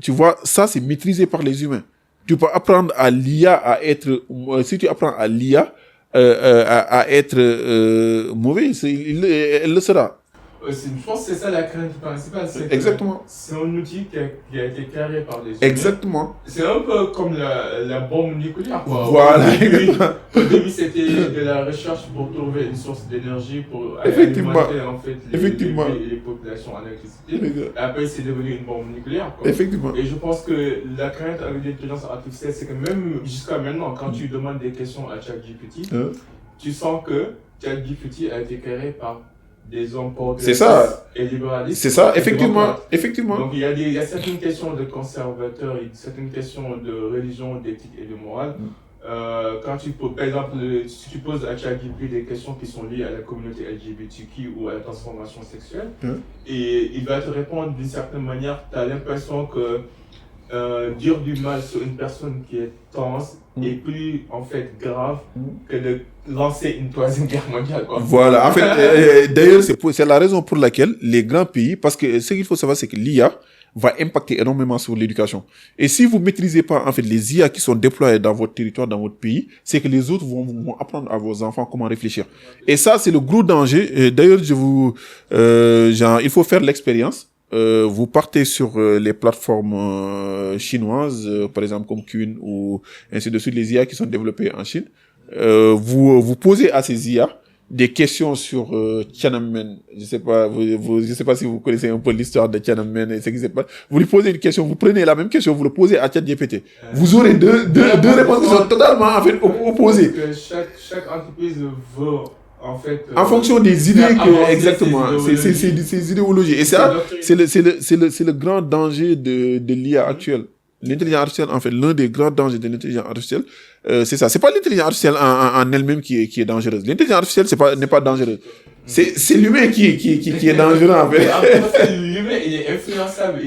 tu vois, ça, c'est maîtrisé par les humains. Tu peux apprendre à l'IA à être, si tu apprends à l'IA à être mauvais, elle le sera. Je pense que c'est ça la crainte principale. Exactement. C'est un outil qui a été créé par les humains. Exactement. C'est un peu comme la bombe nucléaire, quoi. Voilà. Au début, c'était de la recherche pour trouver une source d'énergie pour alimenter en fait les populations en électricité. Et après, c'est devenu une bombe nucléaire, quoi. Effectivement. Et je pense que la crainte avec l'intelligence artificielle, c'est que même jusqu'à maintenant, quand tu demandes des questions à ChatGPT, tu sens que ChatGPT a été créé par des hommes progressistes et libéralistes. C'est ça, effectivement. Donc il y a certaines questions de conservateurs et certaines questions de religion, d'éthique et de morale. Quand par exemple, si tu poses à ChatGPT des questions qui sont liées à la communauté LGBTQ ou à la transformation sexuelle, et il va te répondre d'une certaine manière, tu as l'impression que dire du mal sur une personne qui est trans est plus en fait grave que de lancer une troisième guerre mondiale, quoi. Voilà, en fait, d'ailleurs, c'est la raison pour laquelle les grands pays, parce que ce qu'il faut savoir, c'est que l'IA va impacter énormément sur l'éducation. Et si vous maîtrisez pas, en fait, les IA qui sont déployés dans votre territoire, dans votre pays, c'est que les autres vont apprendre à vos enfants comment réfléchir. Et ça, c'est le gros danger. D'ailleurs, il faut faire l'expérience. Vous partez sur les plateformes chinoises, par exemple comme Qwen ou ainsi de suite, les IA qui sont développées en Chine. Vous posez à ces IA des questions sur Tiananmen. Je sais pas, je sais pas si vous connaissez un peu l'histoire de Tiananmen et ce qui s'est passé. Vous lui posez une question, vous prenez la même question, vous le posez à ChatGPT. Vous aurez deux réponses qui sont totalement en fait opposées. Chaque entreprise veut en fait. En fonction des idées que exactement, c'est idéologies. Et ça, c'est le grand danger de l'IA actuelle. L'intelligence artificielle, en fait, l'un des grands dangers de l'intelligence artificielle, c'est ça. C'est pas l'intelligence artificielle en elle-même qui est dangereuse. L'intelligence artificielle n'est pas dangereuse. C'est l'humain qui est dangereux, en fait. L'humain, il est influençable.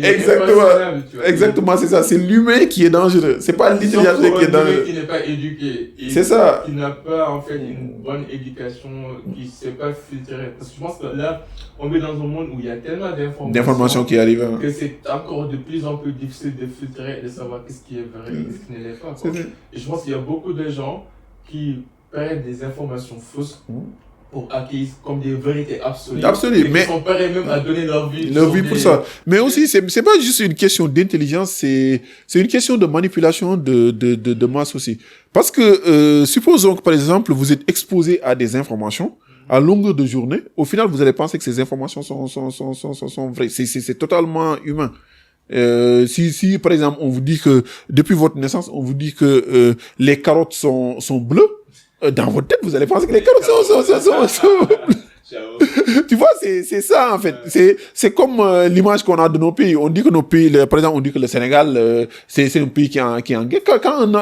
Exactement, c'est ça. C'est l'humain qui est dangereux. C'est pas l'intelligence artificielle qui est dangereuse. Qui n'est pas éduqué. C'est ça. Qui n'a pas, en fait, une bonne éducation, qui ne sait pas filtrer. Parce que je pense que là, on est dans un monde où il y a tellement d'informations qui arrivent. Hein. Que c'est encore de plus en plus difficile de filtrer et de savoir qu'est-ce qui est vrai et ce qui ne l'est pas. Et je pense qu'il y a beaucoup de gens qui prennent des informations fausses pour acquérir comme des vérités absolues. Mais ils sont prêts même à donner leur vie. Pour ça. Mais aussi, c'est pas juste une question d'intelligence, c'est une question de manipulation de masse aussi. Parce que, supposons que, par exemple, vous êtes exposé à des informations, à longueur de journée, au final, vous allez penser que ces informations sont vraies. C'est totalement humain. Si, par exemple, on vous dit que, depuis votre naissance, on vous dit que, les carottes sont bleues, dans votre tête, vous allez penser que les carottes sont tu vois, c'est ça, en fait. C'est comme l'image qu'on a de nos pays. On dit que nos pays, par exemple, on dit que le Sénégal, c'est un pays qui est en guerre.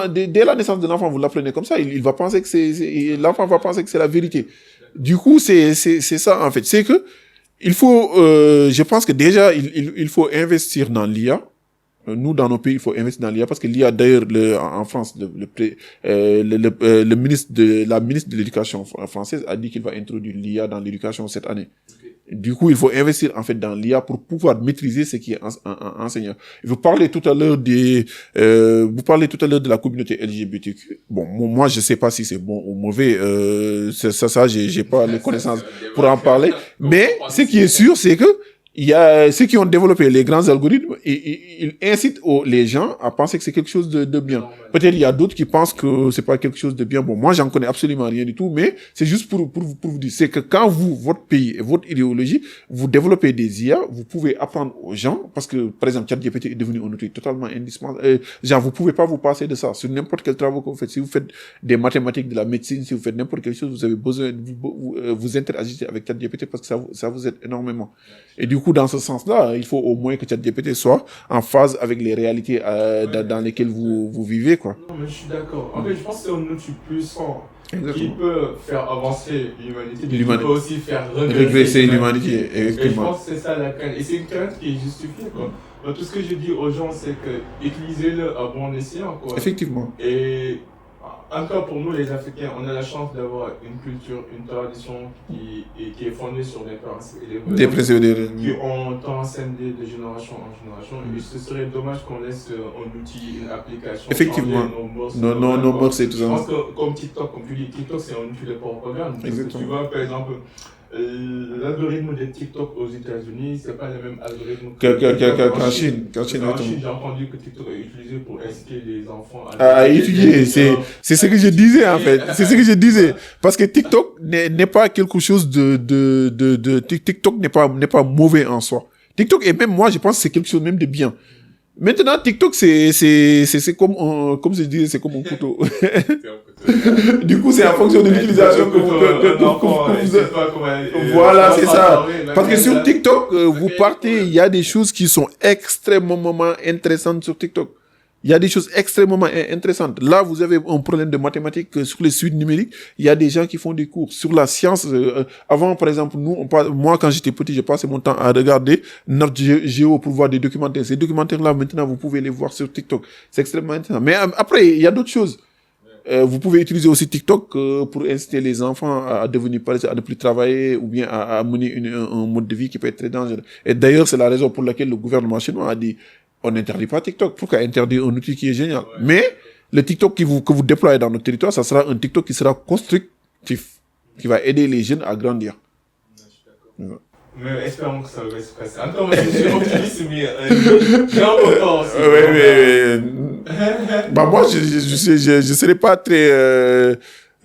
Dès la naissance de l'enfant, vous l'apprenez comme ça, il va penser que l'enfant va penser que c'est la vérité. Du coup, c'est ça, en fait. C'est que, il faut, je pense que déjà, il faut investir dans l'IA. Nous, dans nos pays, il faut investir dans l'IA parce que l'IA, d'ailleurs, en France, le ministre la ministre de l'Éducation française a dit qu'il va introduire l'IA dans l'éducation cette année. Okay. Du coup, il faut investir, en fait, dans l'IA pour pouvoir maîtriser ce qui est enseigné. Vous parlez tout à l'heure de la communauté LGBTQ. Bon, moi, je sais pas si c'est bon ou mauvais, ça, j'ai pas les connaissances pour en parler. Mais, ce qui est sûr, c'est que, il y a ceux qui ont développé les grands algorithmes et ils incitent les gens à penser que c'est quelque chose de bien. Peut-être il y a d'autres qui pensent que c'est pas quelque chose de bien. Bon, moi j'en connais absolument rien du tout, mais c'est juste pour vous dire, c'est que quand votre pays et votre idéologie, vous développez des IA, vous pouvez apprendre aux gens, parce que par exemple ChatGPT est devenu un outil totalement indispensable. Genre vous pouvez pas vous passer de ça sur n'importe quel travail que vous faites. Si vous faites des mathématiques, de la médecine, si vous faites n'importe quelle chose, vous avez besoin vous interagissez avec ChatGPT parce que ça vous aide énormément. Et du coup, dans ce sens-là, il faut au moins que ChatGPT soit en phase avec les réalités dans lesquelles vous vivez, quoi. Non, mais je suis d'accord. En fait, je pense que c'est un outil puissant qui peut faire avancer l'humanité, mais qui peut aussi faire régresser l'humanité. Et je pense que c'est ça la crainte. Et c'est une crainte qui est justifiée, quoi. Donc, tout ce que je dis aux gens, c'est que utilisez-le à bon escient, quoi. Effectivement. Et encore pour nous les Africains, on a la chance d'avoir une culture, une tradition qui est fondée sur des principes et des valeurs qui ont transcendé de génération en génération. Et ce serait dommage qu'on laisse un outil, une application effectivement nos mœurs et tout ça. Je pense que comme TikTok, comme tu dis, TikTok c'est un outil de propagande. Exactement. Tu vois par exemple l'algorithme de TikTok aux États-Unis, c'est pas le même algorithme qu'en Chine. En Chine, j'ai entendu que TikTok est utilisé pour inciter les enfants à étudier. C'est ce que je disais, en fait. C'est ce que je disais. Parce que TikTok n'est pas quelque chose TikTok n'est pas mauvais en soi. TikTok, et même moi, je pense que c'est quelque chose même de bien. Maintenant, TikTok, c'est comme je disais, c'est comme un couteau. Du coup, c'est en fonction de l'utilisation que vous voilà, c'est ça. Parce que sur TikTok, vous partez, il y a des choses qui sont extrêmement intéressantes sur TikTok. Il y a des choses extrêmement intéressantes. Là, vous avez un problème de mathématiques sur les suites numériques. Il y a des gens qui font des cours sur la science. Avant, par exemple, moi, quand j'étais petit, je passais mon temps à regarder Nat Geo pour voir des documentaires. Ces documentaires-là, maintenant, vous pouvez les voir sur TikTok. C'est extrêmement intéressant. Mais après, il y a d'autres choses. Vous pouvez utiliser aussi TikTok pour inciter les enfants à devenir paresseux, à ne plus travailler ou bien à mener un mode de vie qui peut être très dangereux. Et d'ailleurs, c'est la raison pour laquelle le gouvernement chinois a dit on n'interdit pas TikTok. Pourquoi interdire un outil qui est génial? Mais le TikTok que vous déployez dans notre territoire, ça sera un TikTok qui sera constructif, qui va aider les jeunes à grandir. Mais espérons que ça va se passer. Encore, je suis optimiste, mais j'ai un peu peur aussi. Bah moi, je serais pas très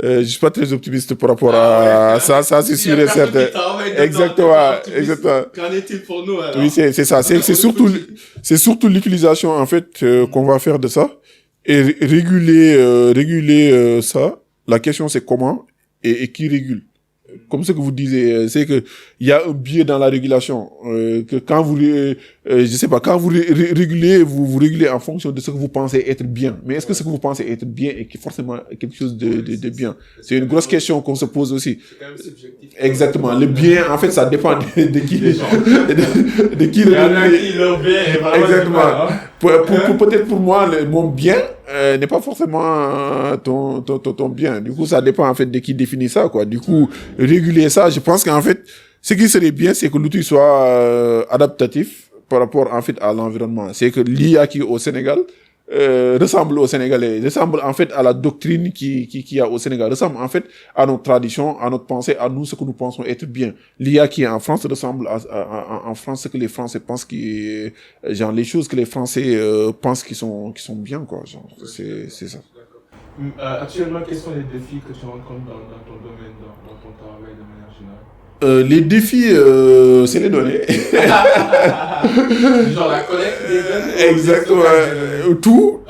je suis pas très optimiste par rapport à ça c'est sûr et certain. Exactement. Qu'en est-il pour nous alors? Oui, c'est ça. C'est surtout l'utilisation en fait qu'on va faire de ça et réguler ça. La question c'est comment et qui régule. Comme ce que vous disiez, c'est que il y a un biais dans la régulation que quand vous je sais pas, quand vous régulez, vous régulez en fonction de ce que vous pensez être bien. Mais est-ce que ce que vous pensez être bien est forcément quelque chose de bien? C'est une grosse question qu'on se pose aussi. C'est quand même subjectif. Exactement. Le bien, en fait, ça dépend de qui de qui Il y en a qui le bien est vraiment exactement. bien, Peut-être pour moi, mon bien n'est pas forcément ton bien. Du coup, ça dépend en fait de qui définit ça, quoi. Du coup, réguler ça, je pense qu'en fait, ce qui serait bien, c'est que l'outil soit adaptatif par rapport en fait à l'environnement. C'est que l'IA qui est au Sénégal ressemble aux Sénégalais, ressemble en fait à la doctrine qui y a au Sénégal, ressemble en fait à nos traditions, à notre pensée, à nous, ce que nous pensons être bien. L'IA qui est en France ressemble en France ce que les Français pensent qui genre les choses que les Français pensent qui sont bien, quoi. Genre, c'est ça. Actuellement, quels sont les défis que tu rencontres dans ton domaine, dans ton travail de manière générale? Les défis, c'est les données. Genre la collecte des données. Exactement. Tout.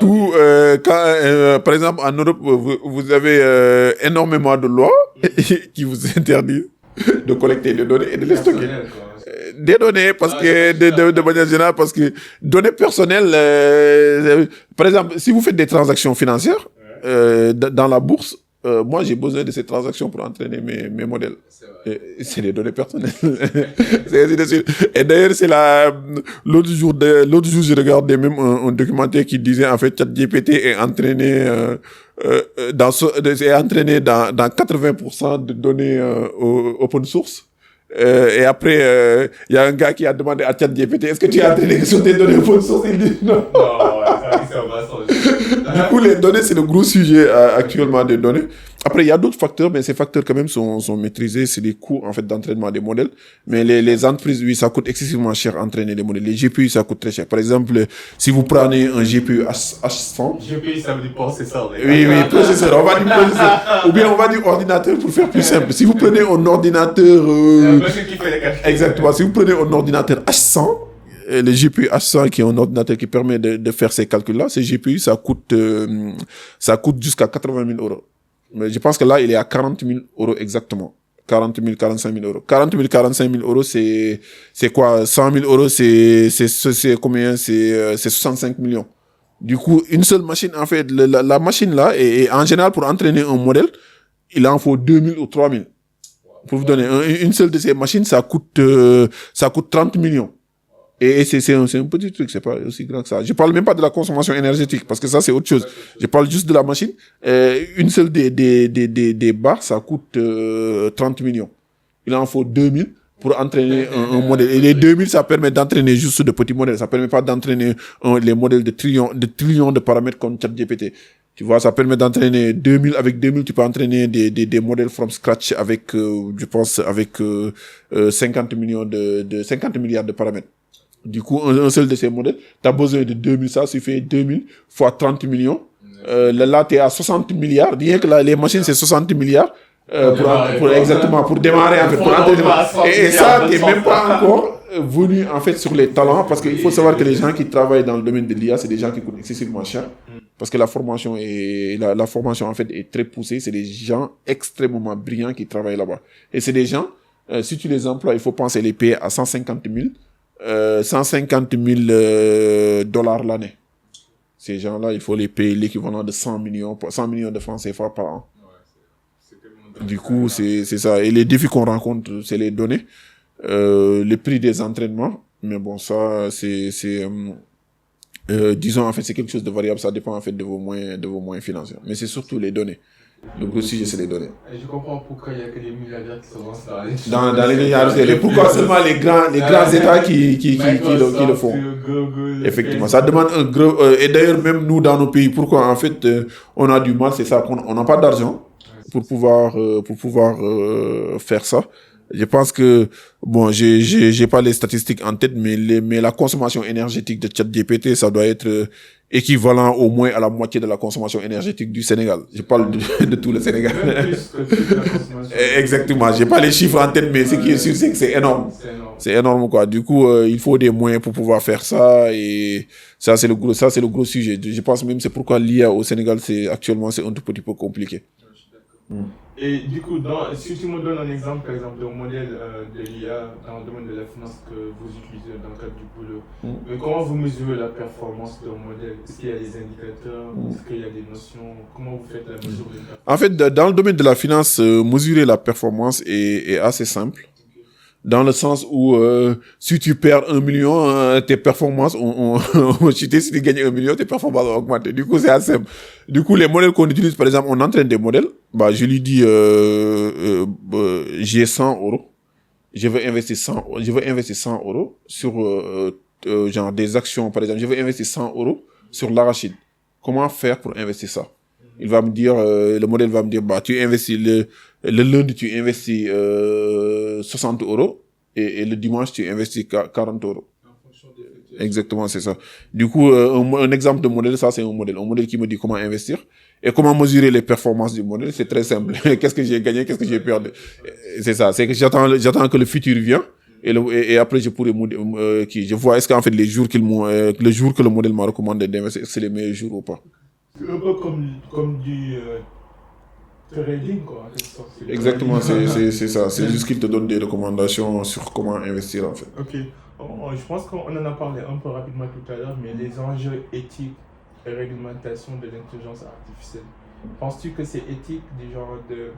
Quand, par exemple, en Europe, vous avez énormément de lois qui vous interdisent de collecter des données et de les stocker. Des données, parce que de manière générale, parce que données personnelles, par exemple, si vous faites des transactions financières dans la bourse, moi, j'ai besoin de ces transactions pour entraîner mes modèles. C'est des données personnelles. Et d'ailleurs, c'est l'autre jour, je regardais même un documentaire qui disait, en fait, ChatGPT est entraîné, est entraîné dans 80% de données open source. Et après, il y a un gars qui a demandé à ChatGPT, est-ce que tu es entraîné sur tes données open source? Il dit non. Du coup, les données, c'est le gros sujet actuellement des données. Après, il y a d'autres facteurs, mais ces facteurs quand même sont maîtrisés. C'est les coûts en fait d'entraînement des modèles. Mais les entreprises, oui, ça coûte excessivement cher entraîner les modèles. Les GPU, ça coûte très cher. Par exemple, si vous prenez un GPU H100... GPU, ça veut dire processeur. Oui, processeur. On va dire processeur. Ou bien on va dire ordinateur pour faire plus simple. Si vous prenez un ordinateur... qui fait les calculs. Exactement. Si vous prenez un ordinateur H100... Le GPU H100 qui est un ordinateur qui permet de faire ces calculs-là, ces GPU, ça coûte jusqu'à 80 000 euros. Mais je pense que là, il est à 40 000 euros exactement. 40 000, 45 000 euros. 40 000, 45 000 euros, c'est quoi? 100 000 euros, c'est combien? C'est 65 millions. Du coup, une seule machine, en fait, la machine là, et en général, pour entraîner un modèle, il en faut 2 000 ou 3 000. Pour vous donner, une seule de ces machines, ça coûte 30 millions. Et c'est un petit truc, c'est pas aussi grand que ça. Je parle même pas de la consommation énergétique, parce que ça, c'est autre chose. Je parle juste de la machine. Une seule des barres, ça coûte 30 millions. Il en faut 2000 pour entraîner un modèle. Et les 2000, ça permet d'entraîner juste de petits modèles. Ça permet pas d'entraîner les modèles de trillions de paramètres comme ChatGPT. Tu vois, ça permet d'entraîner 2000. Avec 2000, tu peux entraîner des modèles from scratch avec, je pense, avec 50 milliards de paramètres. Du coup, un seul de ces modèles, tu as besoin de 2000, ça suffit 2000 fois 30 millions. Là, tu es à 60 milliards. Rien que là, les machines, c'est 60 milliards. Pour démarrer, en fait, pour entraîner. Et ça, tu n'es même pas encore venu, en fait, sur les talents, parce qu'il faut savoir que les gens qui travaillent dans le domaine de l'IA, c'est des gens qui coûtent excessivement cher. Parce que la formation en fait, est très poussée. C'est des gens extrêmement brillants qui travaillent là-bas. Et c'est des gens, si tu les emploies, il faut penser les payer à 150 000 dollars l'année. Ces gens-là, il faut les payer l'équivalent de 100 millions de francs CFA par an. Du coup, c'est ça. Et les défis qu'on rencontre, c'est les données, le prix des entraînements. Mais bon, ça, disons, en fait, c'est quelque chose de variable. Ça dépend, en fait, de vos moyens financiers. Mais c'est surtout les données. Le gros sujet, c'est les données. Je comprends pourquoi il n'y a que les milliardaires qui se lancent dans les milliardaires. Pourquoi seulement les grands États qui le font? Effectivement, ça demande un gros... et d'ailleurs, même nous, dans nos pays, pourquoi, en fait, on a du mal, c'est ça, on n'a pas d'argent pour pouvoir faire ça. Je pense que, bon, j'ai pas les statistiques en tête, mais la consommation énergétique de ChatGPT, ça doit être équivalent au moins à la moitié de la consommation énergétique du Sénégal. Je parle de tout le Sénégal. Même plus que toute la consommation. Exactement. J'ai pas les chiffres en tête, mais ce qui est sûr, c'est que c'est énorme. C'est énorme, quoi. Du coup, il faut des moyens pour pouvoir faire ça, et ça, c'est le gros sujet. Je pense même que c'est pourquoi l'IA au Sénégal, actuellement, c'est un tout petit peu compliqué. Et du coup, si tu me donnes un exemple, par exemple, d'un modèle de l'IA dans le domaine de la finance que vous utilisez dans le cadre du boulot, mais comment vous mesurez la performance d'un modèle? Est-ce qu'il y a des indicateurs? Est-ce qu'il y a des notions? Comment vous faites la mesure de performance? En fait, dans le domaine de la finance, mesurer la performance est assez simple. Dans le sens où, si tu perds 1 million, tes performances ont chuté. Si tu gagnes 1 million, tes performances ont augmenté. Du coup, c'est assez simple. Du coup, les modèles qu'on utilise, par exemple, on entraîne des modèles. Bah, je lui dis, j'ai 100 euros. Je veux investir 100 euros sur, genre des actions, par exemple. Je veux investir 100 euros sur l'arachide. Comment faire pour investir ça? Il va me dire, le modèle va me dire, bah, tu investis le lundi, tu investis 60 euros, et le dimanche, tu investis 40 euros. Exactement, c'est ça. Du coup, un exemple de modèle, ça, c'est un modèle qui me dit comment investir. Et comment mesurer les performances du modèle, c'est très simple. Qu'est-ce que j'ai gagné, qu'est-ce que j'ai perdu? C'est ça, c'est que j'attends que le futur vienne. Et après, je pourrais, je vois, est-ce qu'en fait, le jour que le modèle m'a recommandé d'investir, c'est les meilleurs jours ou pas. Un peu comme du trading, quoi. Exactement, c'est ça. C'est juste qu'il te donne des recommandations sur comment investir, en fait. Ok. Je pense qu'on en a parlé un peu rapidement tout à l'heure, mais les enjeux éthiques et réglementation de l'intelligence artificielle. Penses-tu que c'est éthique du genre de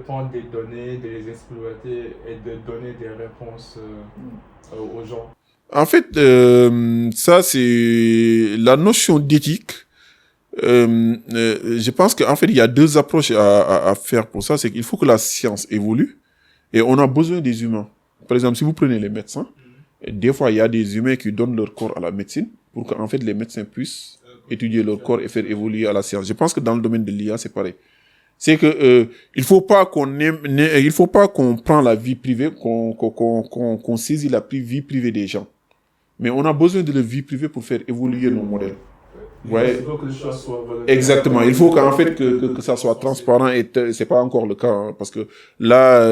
prendre des données, de les exploiter et de donner des réponses aux gens? En fait, ça, c'est la notion d'éthique. Je pense qu'en fait, il y a deux approches à faire pour ça. C'est qu'il faut que la science évolue, et on a besoin des humains. Par exemple, si vous prenez les médecins, des fois, il y a des humains qui donnent leur corps à la médecine pour qu'en fait, les médecins puissent étudier leur corps et faire évoluer à la science. Je pense que dans le domaine de l'IA, c'est pareil. C'est que il faut pas qu'on prend la vie privée, qu'on saisit la vie privée des gens. Mais on a besoin de la vie privée pour faire évoluer nos modèles. Ouais. Il faut que le choix soit volontaire. Exactement. Il faut qu'en fait que ça soit transparent, et c'est pas encore le cas, hein, parce que là,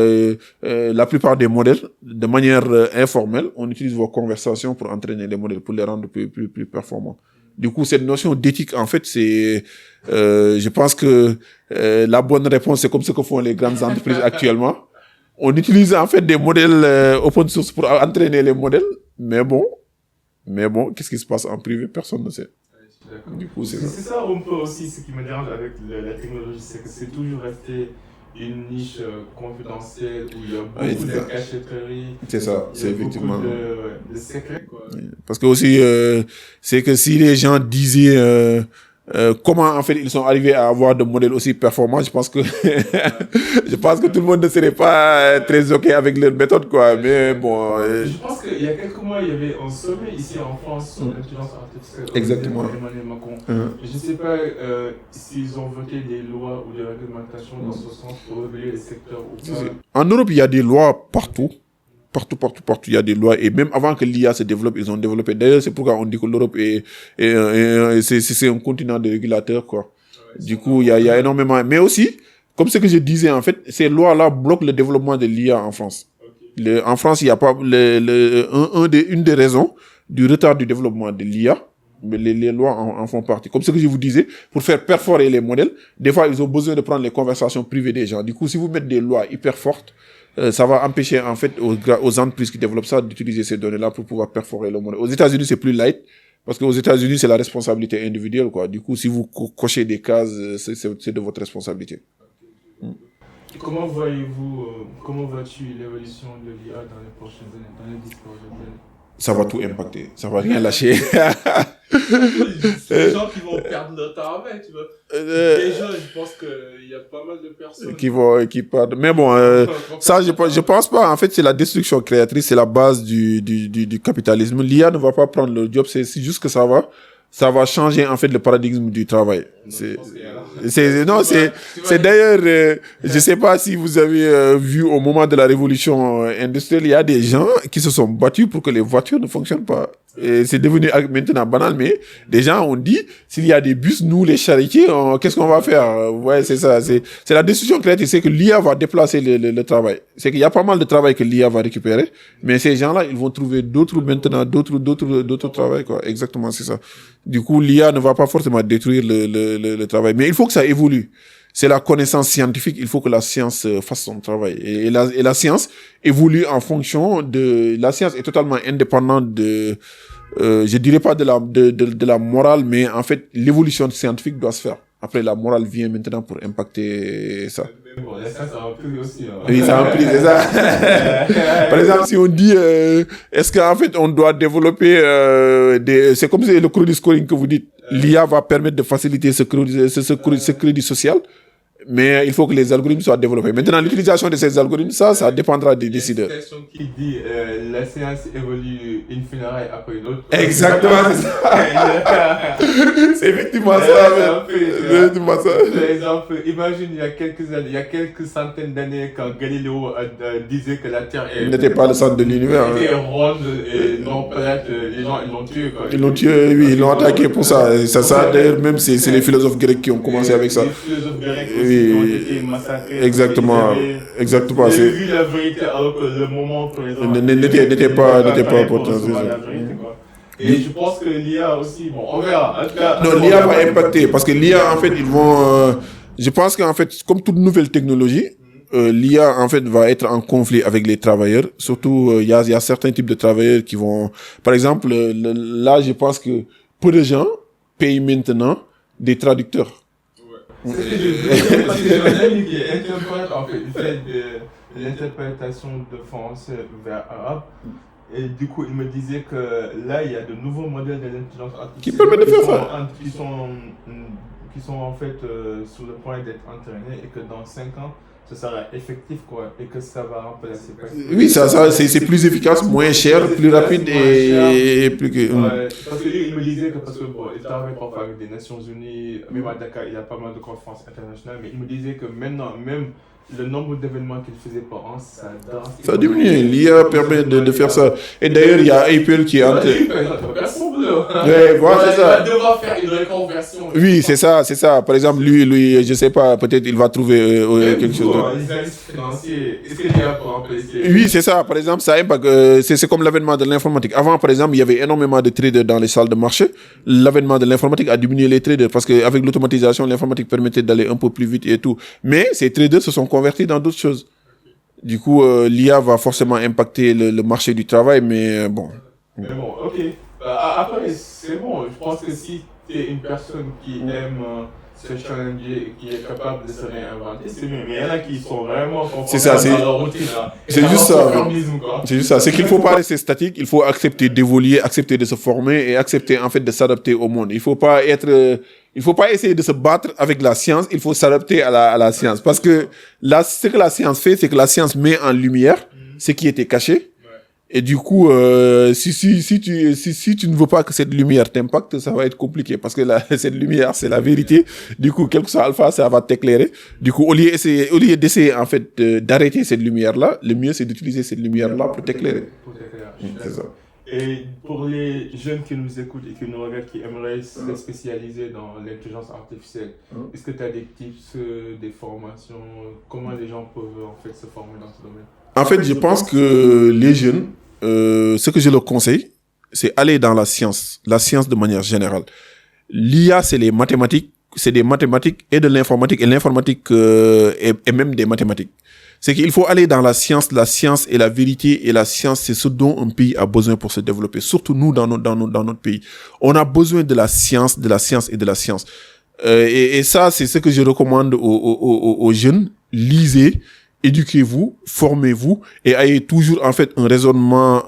la plupart des modèles, de manière informelle, on utilise vos conversations pour entraîner les modèles, pour les rendre plus performants. Du coup, cette notion d'éthique, en fait, c'est, je pense que la bonne réponse, c'est comme ce que font les grandes entreprises actuellement. On utilise en fait des modèles open source pour entraîner les modèles, mais bon, qu'est-ce qui se passe en privé, personne ne sait. Du coup, c'est ça un peu aussi ce qui me dérange avec la technologie, c'est que c'est toujours resté une niche confidentielle où il y a beaucoup de cachotterie. C'est ça, c'est effectivement. De secrets, quoi. Parce que aussi, c'est que si les gens disaient comment en fait ils sont arrivés à avoir de modèles aussi performants, je pense que tout le monde ne serait pas très ok avec leur méthode, quoi. Mais bon. Je pense qu'il y a quelques mois, il y avait un sommet ici en France sur l'intelligence artificielle. Exactement. Emmanuel Macron. Je ne sais pas s'ils ont voté des lois ou des réglementations dans ce sens pour réguler les secteurs ou pas. En Europe, il y a des lois partout. Partout, il y a des lois. Et même avant que l'IA se développe, ils ont développé. D'ailleurs, c'est pourquoi on dit que l'Europe c'est un continent de régulateurs, quoi. Du coup, il y a énormément. Mais aussi, comme ce que je disais, en fait, ces lois-là bloquent le développement de l'IA en France. En France, il n'y a pas une des raisons du retard du développement de l'IA. Mais les lois en font partie. Comme ce que je vous disais, pour faire perforer les modèles, des fois, ils ont besoin de prendre les conversations privées des gens. Du coup, si vous mettez des lois hyper fortes, ça va empêcher en fait aux entreprises qui développent ça d'utiliser ces données-là pour pouvoir perforer le modèle. Aux États-Unis, c'est plus light, parce qu'aux États-Unis, c'est la responsabilité individuelle, quoi. Du coup, si vous cochez des cases, c'est de votre responsabilité. Comment vois-tu l'évolution de l'IA dans les prochaines années, dans les 10 prochaines années? Ça va tout impacter, ça va rien lâcher. C'est des gens qui vont perdre leur travail, tu vois. Déjà, je pense qu'il y a pas mal de personnes qui perdent. Mais bon, ça, je pense pas. En fait, c'est la destruction créatrice, c'est la base du capitalisme. L'IA ne va pas prendre le job, c'est juste que ça va changer, en fait, le paradigme du travail. C'est d'ailleurs, je sais pas si vous avez vu au moment de la révolution industrielle, il y a des gens qui se sont battus pour que les voitures ne fonctionnent pas. Et c'est devenu maintenant banal, mais des gens ont dit, s'il y a des bus, nous, les charretiers, qu'est-ce qu'on va faire? Ouais, c'est ça. C'est la décision créative, c'est que l'IA va déplacer le travail. C'est qu'il y a pas mal de travail que l'IA va récupérer, mais ces gens-là, ils vont trouver d'autres travail, quoi. Exactement, c'est ça. Du coup, l'IA ne va pas forcément détruire le travail, mais il faut que ça évolue. C'est la connaissance scientifique, il faut que la science fasse son travail. Et la science évolue en fonction de... La science est totalement indépendante je dirais pas de la morale, mais en fait, l'évolution scientifique doit se faire. Après, la morale vient maintenant pour impacter ça. Mais bon, la science, ça implique aussi. Oui, ça implique, c'est ça. Par exemple, si on dit, est-ce qu'en fait, on doit développer c'est comme le credit scoring que vous dites. L'IA va permettre de faciliter ce crédit social, mais il faut que les algorithmes soient développés. Maintenant, l'utilisation de ces algorithmes, ça dépendra des décideurs. Il y a une expression qui dit la science évolue une funéraille après une autre. Exactement, c'est ça. C'est effectivement ça. Par exemple, imagine il y a quelques centaines d'années, quand Galiléo disait que la Terre n'était pas le centre de l'univers. Était ronde et non plate, les gens ils l'ont tué. Quoi. Ils l'ont tué, oui, ils l'ont attaqué pour ça. Ça d'ailleurs, même c'est les philosophes grecs qui ont commencé avec ça. Les philosophes grecs aussi ont été massacrés. Exactement. J'ai vu la vérité alors que le moment présent n'était pas potentiel. Et je pense que l'IA aussi, bon, on verra. Non, l'IA va impacter parce que l'IA, en fait, ils vont. Je pense qu'en fait, comme toute nouvelle technologie, l'IA, en fait, va être en conflit avec les travailleurs. Surtout, il y a certains types de travailleurs qui vont. Par exemple, là, je pense que peu de gens payent maintenant des traducteurs. Ouais. Parce que j'ai un ami qui est interprète, en fait, il fait de l'interprétation de français vers arabe. Et du coup, il me disait que là, il y a de nouveaux modèles de l'intelligence artificielle qui permettent de faire ça. Qui sont en fait sur le point d'être entraînés et que dans 5 ans, ce sera effectif, quoi, et que ça va remplacer. Oui, c'est plus efficace, moins cher, plus rapide et plus que... Ouais, parce que lui, il me disait que, parce que bon, il travaille parfois avec des Nations Unies, même à Dakar, il y a pas mal de conférences internationales, mais il me disait que maintenant, même le nombre d'événements qu'il faisait par an, ça diminue. L'IA permet de faire ça. Et d'ailleurs, il y a Apple qui est en train... Ouais, voilà, c'est ça. Il va devoir faire une reconversion. Oui, c'est ça. Par exemple, lui, je sais pas, peut-être il va trouver quelque chose d'autre. Les analystes financiers, est-ce qu'il y a pour remplacer? Oui, c'est ça. Par exemple, ça impacte. C'est comme l'avènement de l'informatique. Avant, par exemple, il y avait énormément de traders dans les salles de marché. L'avènement de l'informatique a diminué les traders parce qu'avec l'automatisation, l'informatique permettait d'aller un peu plus vite et tout. Mais ces traders se sont convertis dans d'autres choses. Du coup, l'IA va forcément impacter le marché du travail, mais bon. Mais bon, ok. Après, c'est bon. Je pense que si tu es une personne qui aime se challenger, qui est capable de se réinventer, c'est mieux. Mais il y en a qui sont vraiment confortables dans leur routine. C'est juste ça. C'est juste ça. C'est qu'il ne faut pas rester statique. Il faut accepter d'évoluer, accepter de se former et accepter en fait de s'adapter au monde. Il faut pas essayer de se battre avec la science. Il faut s'adapter à la science. Parce que ce que la science fait, c'est que la science met en lumière ce qui était caché. Et du coup, si tu ne veux pas que cette lumière t'impacte, ça va être compliqué parce que cette lumière, c'est la vérité. Du coup, quel que soit alpha, ça va t'éclairer. Du coup, au lieu d'essayer en fait d'arrêter cette lumière-là, le mieux c'est d'utiliser cette lumière-là pour t'éclairer. C'est ça. Et pour les jeunes qui nous écoutent et qui nous regardent, qui aimeraient se spécialiser dans l'intelligence artificielle, est-ce que tu as des tips, des formations, comment les gens peuvent en fait se former dans ce domaine? En fait, je pense que les jeunes, ce que je leur conseille, c'est aller dans la science de manière générale. L'IA, c'est les mathématiques, c'est des mathématiques et de l'informatique, et l'informatique est même des mathématiques. C'est qu'il faut aller dans la science est la vérité, et la science, c'est ce dont un pays a besoin pour se développer. Surtout nous, dans notre pays. On a besoin de la science et de la science. Et ça, c'est ce que je recommande aux jeunes. Lisez, éduquez-vous, formez-vous et ayez toujours en fait un raisonnement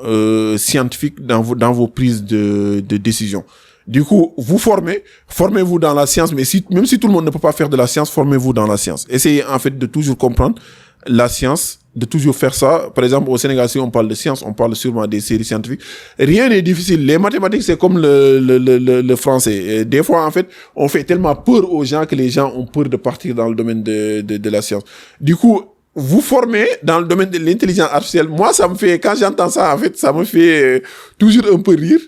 scientifique dans vos prises de décision. Du coup, formez-vous dans la science, mais même si tout le monde ne peut pas faire de la science, formez-vous dans la science. Essayez en fait de toujours comprendre la science de toujours faire ça. Par exemple, au Sénégal, si on parle de sciences, on parle sûrement des séries scientifiques. Rien n'est difficile. Les mathématiques, c'est comme le français. Et des fois, en fait, on fait tellement peur aux gens que les gens ont peur de partir dans le domaine de la science. Du coup, vous formez dans le domaine de l'intelligence artificielle. Moi, ça me fait, quand j'entends ça, en fait, ça me fait toujours un peu rire.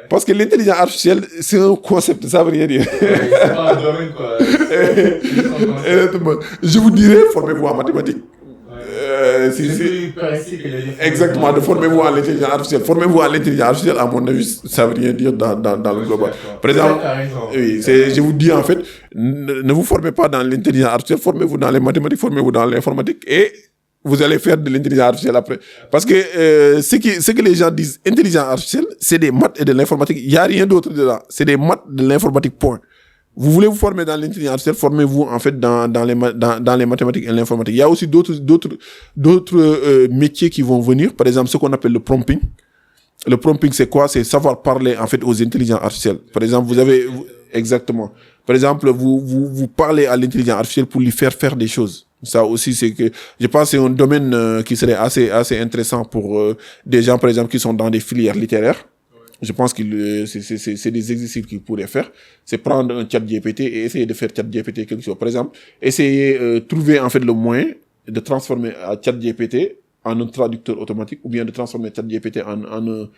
Parce que l'intelligence artificielle, c'est un concept, ça veut rien dire. C'est pas un domaine, quoi. Je vous dirais, formez-vous en mathématiques. Exactement, de formez-vous en l'intelligence artificielle. Formez-vous en l'intelligence artificielle, à mon avis, ça veut rien dire dans le global. Par exemple, oui, je vous dis en fait, ne vous formez pas dans l'intelligence artificielle, formez-vous dans les mathématiques, formez-vous dans l'informatique et vous allez faire de l'intelligence artificielle après. Parce que ce que les gens disent, intelligence artificielle, c'est des maths et de l'informatique. Il n'y a rien d'autre dedans. C'est des maths, de l'informatique, point. Vous voulez vous former dans l'intelligence artificielle, formez-vous en fait dans les mathématiques et l'informatique. Il y a aussi d'autres métiers qui vont venir. Par exemple, ce qu'on appelle le prompting. Le prompting, c'est quoi? C'est savoir parler en fait aux intelligences artificielles. Par exemple, exactement. Par exemple, vous parlez à l'intelligence artificielle pour lui faire des choses. Ça aussi, c'est que je pense que c'est un domaine qui serait assez intéressant pour des gens, par exemple, qui sont dans des filières littéraires. Je pense que c'est des exercices qu'ils pourraient faire. C'est prendre un chat GPT et essayer de faire chat GPT quelque chose. Par exemple, essayer trouver en fait le moyen de transformer chat GPT en un traducteur automatique ou bien de transformer chat GPT en un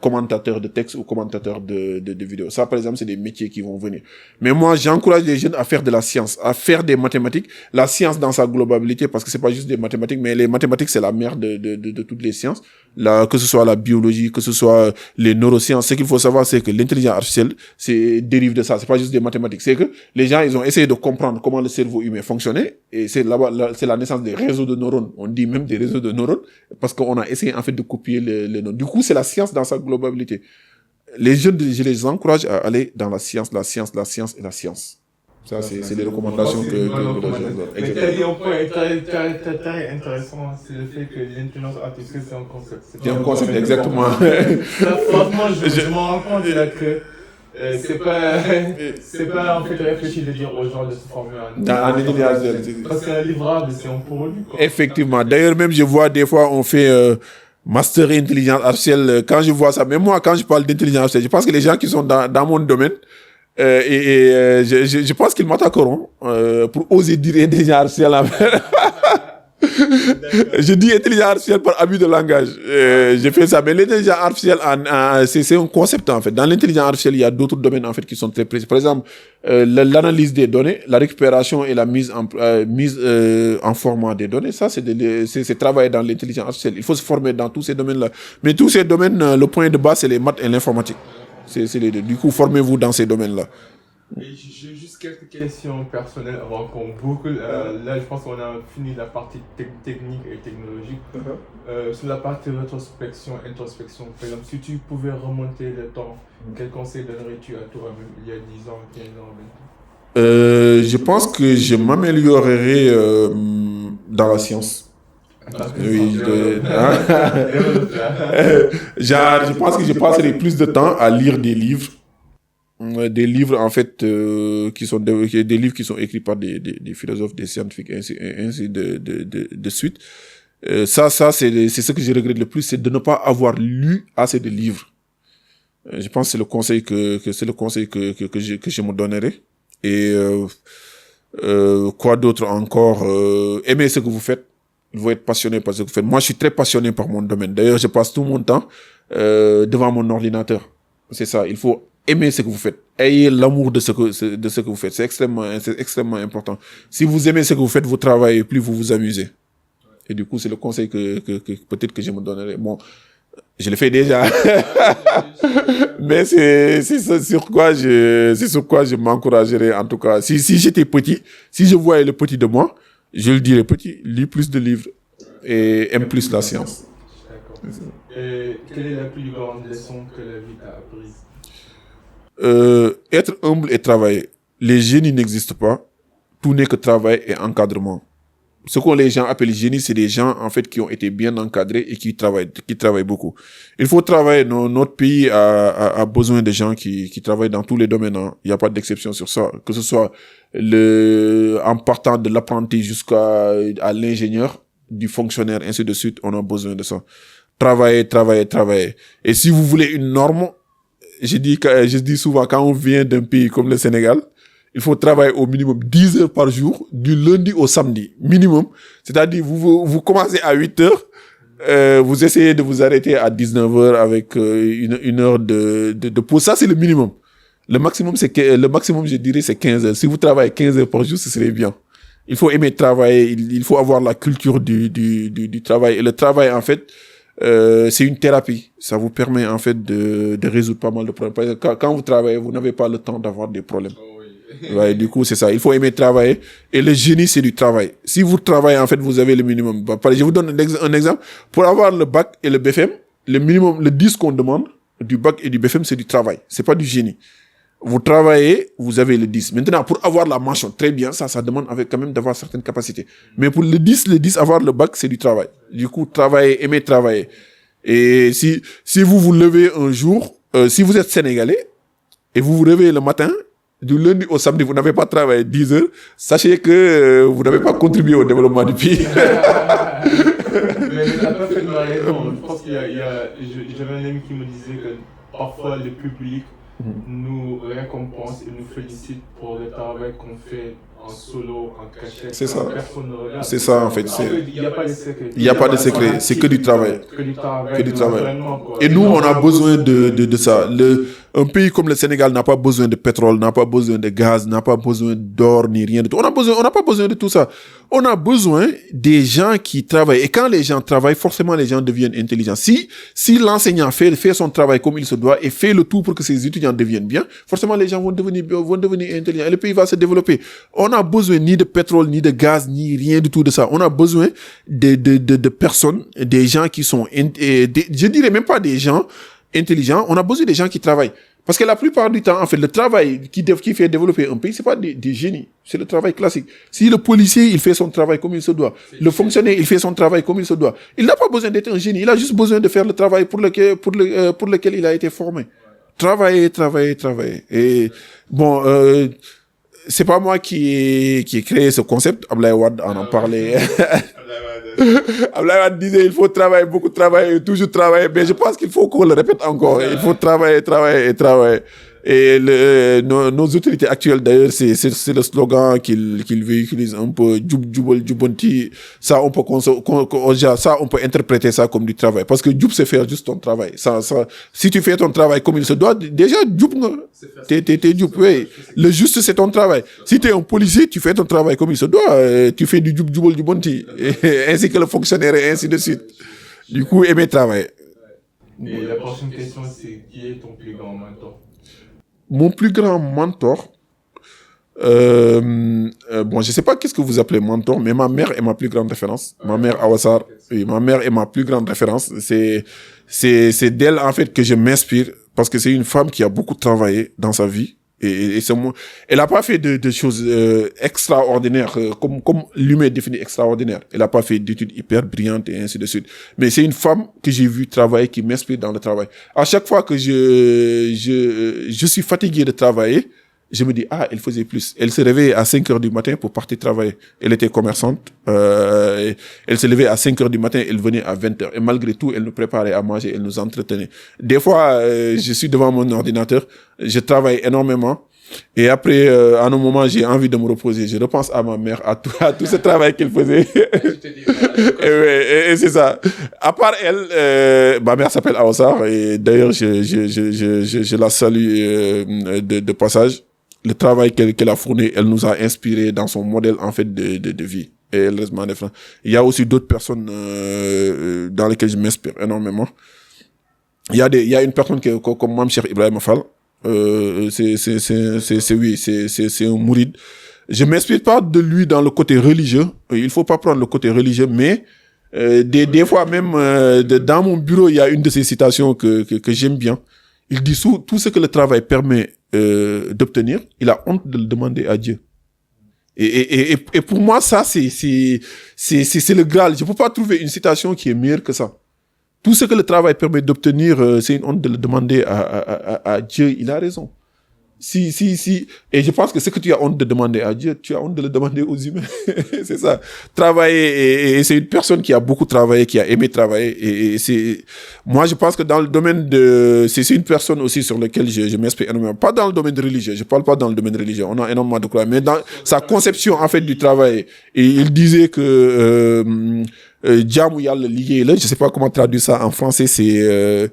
commentateur de texte ou commentateur de vidéo. Ça, par exemple, c'est des métiers qui vont venir. Mais moi, j'encourage les jeunes à faire de la science, à faire des mathématiques, la science dans sa globalité, parce que c'est pas juste des mathématiques, mais les mathématiques, c'est la mère de toutes les sciences. Que ce soit la biologie, que ce soit les neurosciences. Ce qu'il faut savoir, c'est que l'intelligence artificielle, dérive de ça. C'est pas juste des mathématiques. C'est que les gens, ils ont essayé de comprendre comment le cerveau humain fonctionnait, et c'est là-bas, c'est la naissance des réseaux de neurones. On dit même des réseaux de neurones, parce qu'on a essayé en fait de copier les neurones. Du coup, c'est la science dans sa globalité. Les jeunes, je les encourage à aller dans la science et la science. Ça, c'est les recommandations que je donne. Mais tu as dit un point très intéressant, c'est le fait que l'intelligence artificielle, c'est un concept. C'est un concept, exactement. Ça, franchement, je me rends compte là que c'est pas en fait réfléchi de dire aux gens de se former en intelligence artificielle. Parce qu'un livrable, c'est un produit. Effectivement. D'ailleurs, même je vois des fois, on fait master intelligence artificielle. Quand je vois ça, même moi, quand je parle d'intelligence artificielle, je pense que les gens qui sont dans mon domaine, je pense qu'ils m'attaqueront pour oser dire intelligence artificielle. Je dis intelligence artificielle par abus de langage. J'ai fait ça, mais l'intelligence artificielle, c'est un concept en fait. Dans l'intelligence artificielle, il y a d'autres domaines en fait qui sont très précis. Par exemple, l'analyse des données, la récupération et la mise en format des données. Ça, c'est travailler dans l'intelligence artificielle. Il faut se former dans tous ces domaines-là. Mais tous ces domaines, le point de base, c'est les maths et l'informatique. C'est les deux. Du coup, formez-vous dans ces domaines-là. J'ai juste quelques questions personnelles avant qu'on boucle. Là, je pense qu'on a fini la partie technique et technologique. Sur la partie introspection, par exemple, si tu pouvais remonter le temps, quel conseil donnerais-tu à toi-même il y a 10 ans, 15 ans, 20 ans? Je pense que je m'améliorerai dans la science. Oui, je pense que je passerai plus de temps à lire des livres en fait des livres qui sont écrits par des philosophes, des scientifiques, ainsi de suite. Ça c'est ce que je regrette le plus, c'est de ne pas avoir lu assez de livres. Je pense que c'est le conseil que je me donnerai. Et quoi d'autre encore, aimer ce que vous faites. Il faut être passionné par ce que vous faites. Moi, je suis très passionné par mon domaine. D'ailleurs, je passe tout mon temps devant mon ordinateur. C'est ça. Il faut aimer ce que vous faites. Ayez l'amour de ce que vous faites. C'est extrêmement important. Si vous aimez ce que vous faites, vous travaillez, plus vous vous amusez. Et du coup, c'est le conseil que peut-être que je me donnerai. Bon, je le fais déjà. Mais c'est sur quoi je m'encouragerais, en tout cas. Si j'étais petit, si je voyais le petit de moi, je le dirais, petit, lis plus de livres et aime plus la science. D'accord. Et quelle est la plus grande leçon que la vie t'a apprise? Être humble et travailler. Les génies n'existent pas. Tout n'est que travail et encadrement. Ce que les gens appellent génie, c'est des gens, en fait, qui ont été bien encadrés et qui travaillent beaucoup. Il faut travailler. Notre pays a besoin de gens qui travaillent dans tous les domaines, hein. Il n'y a pas d'exception sur ça. Que ce soit en partant de l'apprenti jusqu'à l'ingénieur, du fonctionnaire, ainsi de suite, on a besoin de ça. Travailler. Et si vous voulez une norme, je dis souvent, quand on vient d'un pays comme le Sénégal, il faut travailler au minimum 10 heures par jour, du lundi au samedi, minimum. C'est-à-dire, vous commencez à 8 heures, vous essayez de vous arrêter à 19 heures avec une heure de pause. Ça, c'est le minimum. Le maximum, je dirais, c'est 15 heures. Si vous travaillez 15 heures par jour, ce serait bien. Il faut aimer travailler, il faut avoir la culture du travail. Et le travail, en fait, c'est une thérapie. Ça vous permet, en fait, de résoudre pas mal de problèmes. Parce que quand vous travaillez, vous n'avez pas le temps d'avoir des problèmes. Ouais, du coup, c'est ça. Il faut aimer travailler. Et le génie, c'est du travail. Si vous travaillez, en fait, vous avez le minimum. Je vous donne un exemple. Pour avoir le bac et le BFM, le minimum, le 10 qu'on demande du bac et du BFM, c'est du travail. C'est pas du génie. Vous travaillez, vous avez le 10. Maintenant, pour avoir la mention, très bien, ça demande quand même d'avoir certaines capacités. Mais pour le 10, avoir le bac, c'est du travail. Du coup, travailler, aimer travailler. Et si vous levez un jour, si vous êtes sénégalais, et vous vous réveillez le matin, du lundi au samedi, vous n'avez pas travaillé 10 heures, sachez que vous n'avez pas contribué au développement du pays. Mais tu n'as pas fait de raison. Je pense j'avais un ami qui me disait que parfois le public nous récompense et nous félicite pour le travail qu'on fait en solo, en cachette. C'est ça. Personne ne regarde. C'est ça, en fait. Il n'y a pas de secret. Il n'y a pas de secret. C'est que du travail. Que du travail. Et nous, on a besoin de ça. Un pays comme le Sénégal n'a pas besoin de pétrole, n'a pas besoin de gaz, n'a pas besoin d'or, ni rien de tout. On n'a pas besoin de tout ça. On a besoin des gens qui travaillent. Et quand les gens travaillent, forcément, les gens deviennent intelligents. Si l'enseignant fait son travail comme il se doit et fait le tout pour que ses étudiants deviennent bien, forcément, les gens vont devenir intelligents et le pays va se développer. On n'a besoin ni de pétrole, ni de gaz, ni rien du tout de ça. On a besoin de personnes, des gens qui sont, je dirais même pas des gens intelligents, on a besoin des gens qui travaillent. Parce que la plupart du temps, en fait, le travail qui fait développer un pays, c'est pas des génies. C'est le travail classique. Si le policier, il fait son travail comme il se doit, le fonctionnaire, il fait son travail comme il se doit, il n'a pas besoin d'être un génie. Il a juste besoin de faire le travail pour lequel il a été formé. Travailler. Et bon, c'est pas moi qui ai créé ce concept. Ablaye Wade en parlait. Ablaye Wade disait il faut travailler, beaucoup travailler, toujours travailler. Mais je pense qu'il faut qu'on le répète encore. Il faut travailler. Et nos autorités actuelles, d'ailleurs, c'est le slogan qu'ils véhiculisent un peu, Djoubol, Djoubonti. Ça, on peut interpréter ça comme du travail. Parce que Djoub, c'est faire juste ton travail. Si tu fais ton travail comme il se doit, déjà, Djoub, t'es Djoub, oui. Le juste, c'est ton travail. Si t'es un policier, tu fais ton travail comme il se doit, tu fais du Djoubol, Djoubonti. Ainsi que le fonctionnaire et ainsi de suite. Du coup, aimer travailler. Et la prochaine question, c'est qui est ton plus grand mentor? Mon plus grand mentor, bon, je sais pas qu'est-ce que vous appelez mentor, mais ma mère est ma plus grande référence. Ma mère Awassar, oui, ma mère est ma plus grande référence. C'est d'elle, en fait, que je m'inspire, parce que c'est une femme qui a beaucoup travaillé dans sa vie. Et elle a pas fait de choses extraordinaires, comme l'humain définit extraordinaire. Elle a pas fait d'études hyper brillantes et ainsi de suite. Mais c'est une femme que j'ai vu travailler, qui m'inspire dans le travail. À chaque fois que je suis fatigué de travailler, je me dis, elle faisait plus. Elle se réveillait à 5 heures du matin pour partir travailler. Elle était commerçante. Elle se levait à 5 heures du matin, elle venait à 20 heures. Et malgré tout, elle nous préparait à manger, elle nous entretenait. Des fois, je suis devant mon ordinateur, je travaille énormément. Et après, à un moment, j'ai envie de me reposer. Je repense à ma mère, à tout ce travail qu'elle faisait. et c'est ça. À part elle, ma mère s'appelle Awassar. Et d'ailleurs, je la salue de passage. Le travail qu'elle a fourni, elle nous a inspiré dans son modèle, en fait, de vie. Et elle reste ma référence. Il y a aussi d'autres personnes dans lesquelles je m'inspire énormément. Il y a une personne comme Mame Cheikh Ibrahima Fall. C'est un mouride. Je m'inspire pas de lui dans le côté religieux. Il faut pas prendre le côté religieux, mais des fois même dans mon bureau, il y a une de ces citations que j'aime bien. Il dit tout ce que le travail permet d'obtenir, il a honte de le demander à Dieu. Et pour moi, ça, c'est le Graal. Je peux pas trouver une citation qui est meilleure que ça. Tout ce que le travail permet d'obtenir, c'est une honte de le demander à Dieu. Il a raison. Si. Et je pense que ce que tu as honte de demander à Dieu, tu as honte de le demander aux humains. C'est ça. Travailler, et c'est une personne qui a beaucoup travaillé, qui a aimé travailler. Moi, je pense que dans le domaine c'est une personne aussi sur laquelle je m'inspire énormément. Pas dans le domaine religieux. Je parle pas dans le domaine religieux. On a énormément de croix. Mais dans sa conception, en fait, du travail. Et il disait que, Djamu yalla lié là, je sais pas comment traduire ça en français, c'est,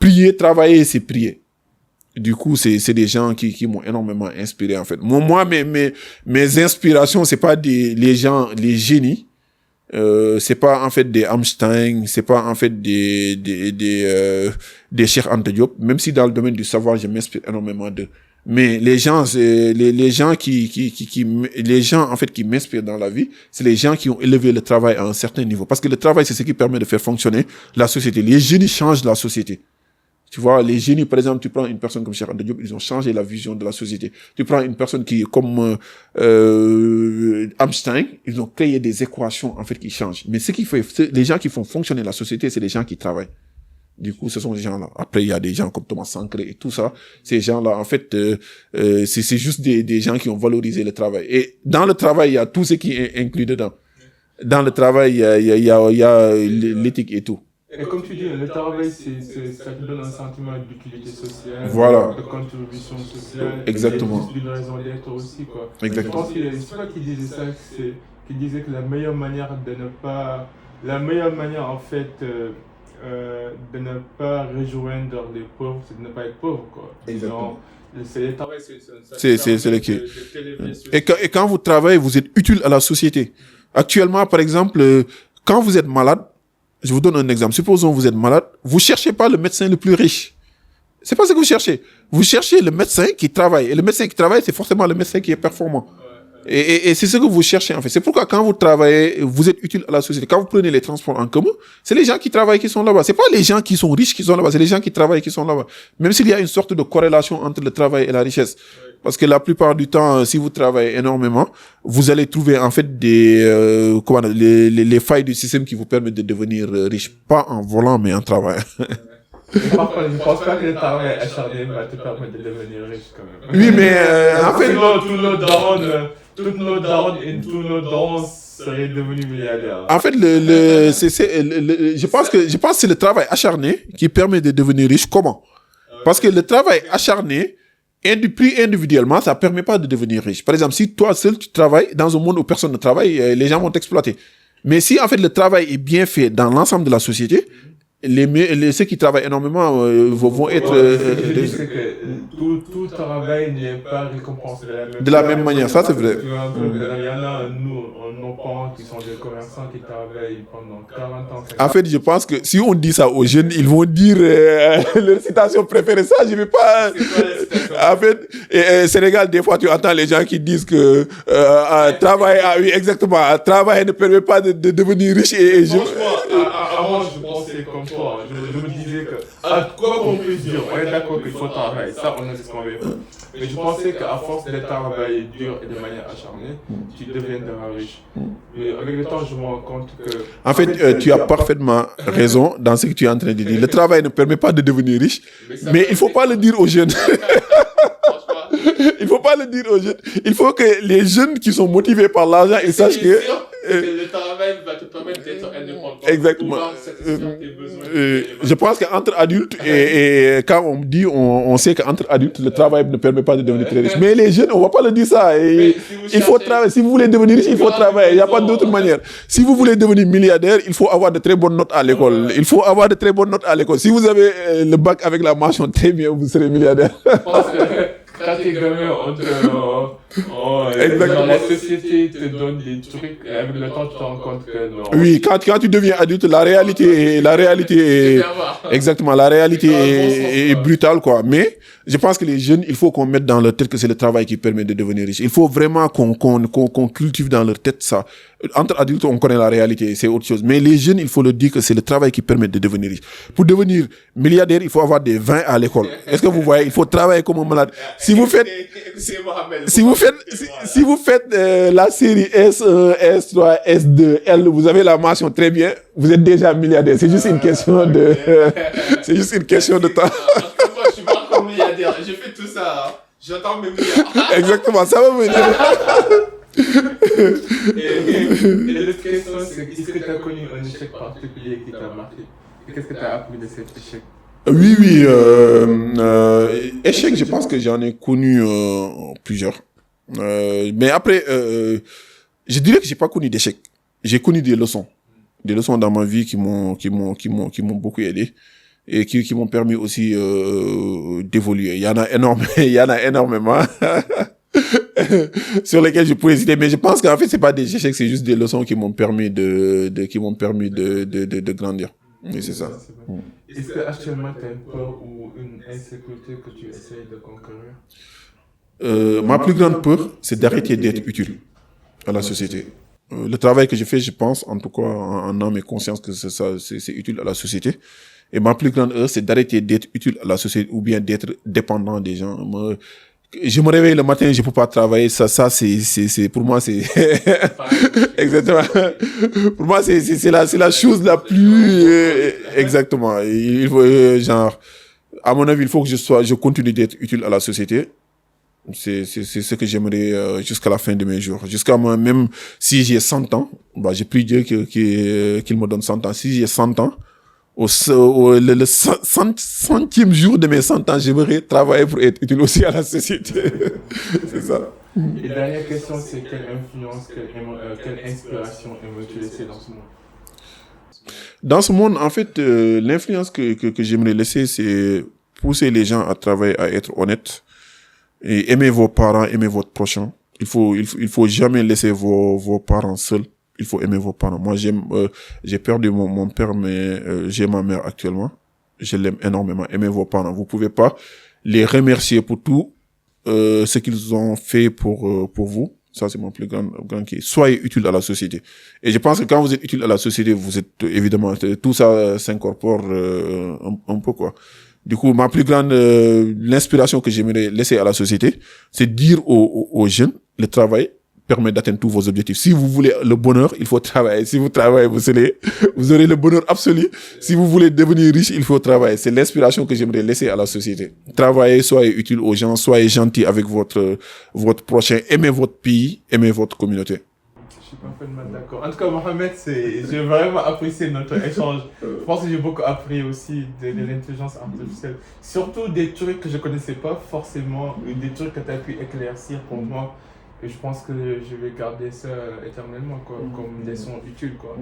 prier, travailler, c'est prier. Du coup, c'est des gens qui m'ont énormément inspiré, en fait. Moi, mes inspirations, c'est pas les génies. C'est pas, en fait, des Einstein, c'est pas, en fait, des Cheikh Anta Diop. Même si dans le domaine du savoir, je m'inspire énormément d'eux. Mais les gens, en fait, qui m'inspirent dans la vie, c'est les gens qui ont élevé le travail à un certain niveau. Parce que le travail, c'est ce qui permet de faire fonctionner la société. Les génies changent la société. Tu vois, les génies, par exemple, tu prends une personne comme Cheikh Anta Diop, ils ont changé la vision de la société. Tu prends une personne qui est comme Einstein, ils ont créé des équations, en fait, qui changent. Mais les gens qui font fonctionner la société, c'est les gens qui travaillent. Du coup, ce sont ces gens-là. Après, il y a des gens comme Thomas Sankara et tout ça. Ces gens-là, en fait, c'est juste des gens qui ont valorisé le travail. Et dans le travail, il y a tout ce qui est inclus dedans. Dans le travail, il y a l'éthique et tout. Et comme tu dis, le travail, ça te donne un sentiment d'utilité sociale, voilà. De contribution sociale. Exactement. Et une raison d'être aussi, quoi. Exactement. Je pense que c'est toi qui disais ça, qui disait que la meilleure manière, en fait, de ne pas rejoindre les pauvres, c'est de ne pas être pauvre, quoi. Exactement. C'est le travail, c'est le qui. Et quand vous travaillez, vous êtes utile à la société. Actuellement, par exemple, quand vous êtes malade, je vous donne un exemple. Supposons que vous êtes malade, vous cherchez pas le médecin le plus riche. C'est pas ce que vous cherchez. Vous cherchez le médecin qui travaille. Et le médecin qui travaille, c'est forcément le médecin qui est performant. Et c'est ce que vous cherchez, en fait. C'est pourquoi quand vous travaillez, vous êtes utile à la société. Quand vous prenez les transports en commun, c'est les gens qui travaillent qui sont là-bas. C'est pas les gens qui sont riches qui sont là-bas, c'est les gens qui travaillent qui sont là-bas. Même s'il y a une sorte de corrélation entre le travail et la richesse. Parce que la plupart du temps, si vous travaillez énormément, vous allez trouver, en fait, les failles du système qui vous permettent de devenir riche. Pas en volant, mais en travaillant. Parfois, je ne pense pas que le travail acharné va te permettre de devenir riche, quand même. Oui, mais en fait... Toutes nos darons et tous nos dons seraient devenus milliardaires. En fait, je pense que c'est le travail acharné qui permet de devenir riche. Comment? Parce que le travail acharné, pris individuellement, ça permet pas de devenir riche. Par exemple, si toi seul tu travailles dans un monde où personne ne travaille, les gens vont t'exploiter. Mais si en fait le travail est bien fait dans l'ensemble de la société, ceux qui travaillent énormément vont être... c'est que tout travail n'est pas récompensé de la même manière, ça c'est vrai. Il y en a, nos parents qui sont des commerçants qui travaillent pendant 40 ans. 50 ans. En fait, je pense que si on dit ça aux jeunes, ils vont dire leur citation préférée. Ça, je vais pas... En fait, Sénégal, des fois, tu entends les gens qui disent que travail, oui, exactement, travail ne permet pas de devenir riche. Franchement, avant, je pensais comme toi. Je me disais que, quoi qu'on puisse dire, on est d'accord qu'il faut travailler. Ça, on est ce qu'on veut. Mais je pensais qu'à force de travailler dur et de manière acharnée, tu deviendras riche. Mais avec le temps, je me rends compte que... En fait, tu as parfaitement raison dans ce que tu es en train de dire. Le travail ne permet pas de devenir riche, mais il ne faut pas le dire aux jeunes. Il faut pas le dire aux jeunes. Il faut que les jeunes qui sont motivés par l'argent, ils sachent que... le travail va te permettre d'être indépendant. Exactement. Tes besoins. Je pense qu'entre adultes, et quand on dit, on sait qu'entre adultes, le travail ne permet pas de devenir très riche. Mais les jeunes, on va pas le dire ça. Et il faut travailler. Si vous voulez devenir riche, il faut travailler. Il n'y a pas d'autre manière. Si vous voulez devenir milliardaire, il faut avoir de très bonnes notes à l'école. Il faut avoir de très bonnes notes à l'école. Si vous avez le bac avec la mention très bien, vous serez milliardaire. Quand t'es gamin, la société te donne des trucs et avec le temps tu te rends compte que non. Oui, quand tu deviens adulte, la réalité est exactement, la réalité est brutale, quoi. Mais je pense que les jeunes, il faut qu'on mette dans leur tête que c'est le travail qui permet de devenir riche. Il faut vraiment qu'on cultive dans leur tête ça. Entre adultes, on connaît la réalité, c'est autre chose. Mais les jeunes, il faut leur dire que c'est le travail qui permet de devenir riche. Pour devenir milliardaire, il faut avoir des 20 à l'école. Est-ce que vous voyez? Il faut travailler comme un malade. Si vous faites, si vous faites la série S1, S3, S2, L, vous avez la mention très bien, vous êtes déjà milliardaire. C'est juste une question de, c'est juste une question de temps. Parce que moi, je suis pas encore milliardaire. J'ai fait tout ça. Hein. J'attends mes milliards. Exactement, ça va venir. Et l'autre question, c'est est-ce que tu as connu un échec particulier qui t'a marqué? Et qu'est-ce que tu as appris de cet échec? Oui. Échec, je pense que j'en ai connu plusieurs. Mais après, je dirais que j'ai pas connu d'échecs. J'ai connu des leçons dans ma vie qui m'ont beaucoup aidé et qui m'ont permis aussi d'évoluer. Il y en a énormément sur lesquels je pourrais citer, mais je pense qu'en fait c'est pas des échecs, c'est juste des leçons qui m'ont permis de grandir. Et c'est ça. Est-ce qu'actuellement tu as une peur ou une insécurité que tu essayes de conquérir? Ma plus grande peur, c'est d'arrêter d'être utile à la société. Le travail que je fais, je pense, en tout cas, en âme et conscience que c'est utile à la société. Et ma plus grande peur, c'est d'arrêter d'être utile à la société ou bien d'être dépendant des gens. Je me réveille le matin, je peux pas travailler. Ça, c'est, pour moi, c'est, exactement. Pour moi, c'est la chose la plus, exactement. Il faut, genre, à mon avis, il faut que je continue d'être utile à la société. C'est ce que j'aimerais jusqu'à la fin de mes jours. Jusqu'à moi, même si j'ai 100 ans, bah, j'ai pris Dieu qu'il me donne 100 ans. Si j'ai 100 ans, le centième jour de mes 100 ans, j'aimerais travailler pour être utile aussi à la société. C'est ça. Et dernière question, c'est quelle influence, quelle inspiration aimerais-tu laisser dans ce monde? Dans ce monde, en fait, l'influence que j'aimerais laisser, c'est pousser les gens à travailler, à être honnêtes. Et aimez vos parents, aimez votre prochain. Il faut jamais laisser vos parents seuls. Il faut aimer vos parents. Moi, j'ai perdu mon père, mais j'ai ma mère actuellement. Je l'aime énormément. Aimez vos parents. Vous pouvez pas les remercier pour tout ce qu'ils ont fait pour vous. Ça, c'est mon plus grand qui. Soyez utile à la société. Et je pense que quand vous êtes utile à la société, vous êtes évidemment tout ça s'incorpore un peu quoi. Du coup, ma plus grande l'inspiration que j'aimerais laisser à la société, c'est de dire aux jeunes, le travail permet d'atteindre tous vos objectifs. Si vous voulez le bonheur, il faut travailler. Si vous travaillez, vous aurez le bonheur absolu. Si vous voulez devenir riche, il faut travailler. C'est l'inspiration que j'aimerais laisser à la société. Travaillez, soyez utile aux gens, soyez gentil avec votre prochain, aimez votre pays, aimez votre communauté. Je suis parfaitement d'accord. En tout cas, Mohamed, j'ai vraiment apprécié notre échange. Je pense que j'ai beaucoup appris aussi de l'intelligence artificielle. Surtout des trucs que je ne connaissais pas forcément, des trucs que tu as pu éclaircir pour moi. Et je pense que je vais garder ça éternellement quoi, comme leçon utile. Quoi.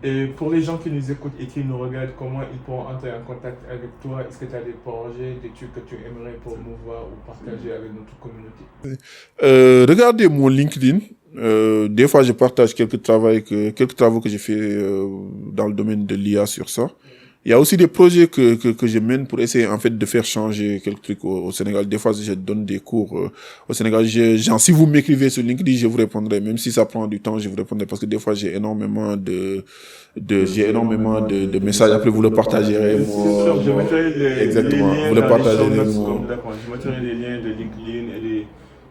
Et pour les gens qui nous écoutent et qui nous regardent, comment ils pourront entrer en contact avec toi? Est-ce que tu as des projets, des trucs que tu aimerais promouvoir ou partager avec notre communauté? Regardez mon LinkedIn. Des fois, je partage quelques travaux que j'ai fait dans le domaine de l'IA sur ça. Il y a aussi des projets que je mène pour essayer en fait de faire changer quelques trucs au Sénégal. Des fois, je donne des cours au Sénégal. Si vous m'écrivez sur LinkedIn, je vous répondrai. Même si ça prend du temps, je vous répondrai parce que des fois, j'ai énormément de messages. Après, vous le partagerez. Je mettrai les liens vous le partagez. Je mettrai les liens de LinkedIn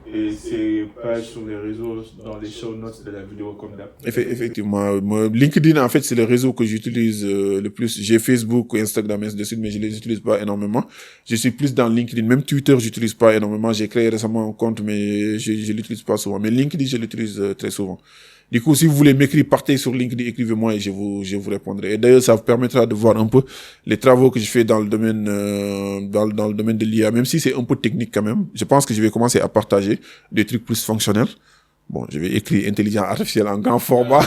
et ces pages sur les réseaux dans les show notes de la vidéo comme d'hab. Effectivement. LinkedIn, en fait, c'est le réseau que j'utilise le plus. J'ai Facebook, Instagram, ainsi de suite, mais je les utilise pas énormément. Je suis plus dans LinkedIn. Même Twitter, j'utilise pas énormément. J'ai créé récemment un compte, mais je l'utilise pas souvent. Mais LinkedIn, je l'utilise très souvent. Du coup, si vous voulez m'écrire, partez sur LinkedIn, écrivez-moi et je vous répondrai. Et d'ailleurs, ça vous permettra de voir un peu les travaux que je fais dans le domaine, dans le domaine de l'IA, même si c'est un peu technique quand même. Je pense que je vais commencer à partager des trucs plus fonctionnels. Bon, je vais écrire intelligence artificielle en grand format.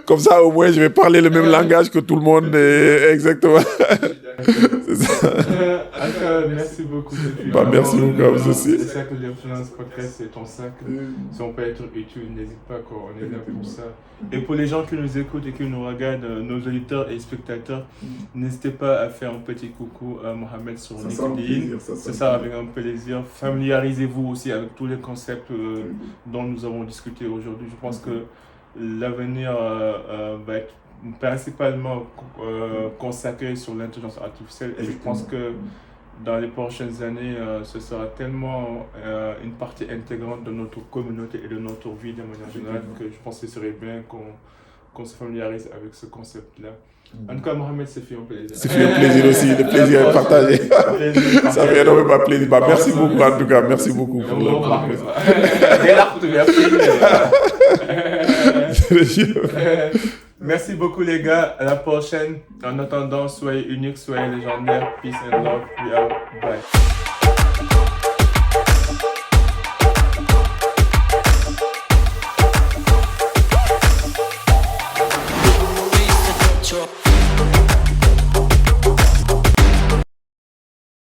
Comme ça, au moins, je vais parler le même langage que tout le monde. Exactement. C'est ça. Merci beaucoup. Merci beaucoup à vous aussi. Le Cercle d'Influence Podcast, c'est ton cercle. Si on peut être utile, n'hésite pas, quoi. On est là pour ça. Et pour les gens qui nous écoutent et qui nous regardent, nos auditeurs et spectateurs, n'hésitez pas à faire un petit coucou à Mohamed sur LinkedIn. C'est ça, avec un plaisir. Familiarisez-vous aussi avec tous les concepts dont nous avons discuté aujourd'hui. Je pense que l'avenir va être principalement consacré sur l'intelligence artificielle et je pense que dans les prochaines années, ce sera tellement une partie intégrante de notre communauté et de notre vie de manière générale que je pense que ce serait bien qu'on se familiarise avec ce concept-là. En tout cas, Mohamed, c'est fait un plaisir. C'est fait un plaisir aussi, le plaisir est partagé. Ça fait énormément plaisir. Bah, merci beaucoup en tout cas, merci beaucoup pour Merci beaucoup les gars, à la prochaine. En attendant, soyez uniques, soyez légendaires. Peace and love. We out. Bye.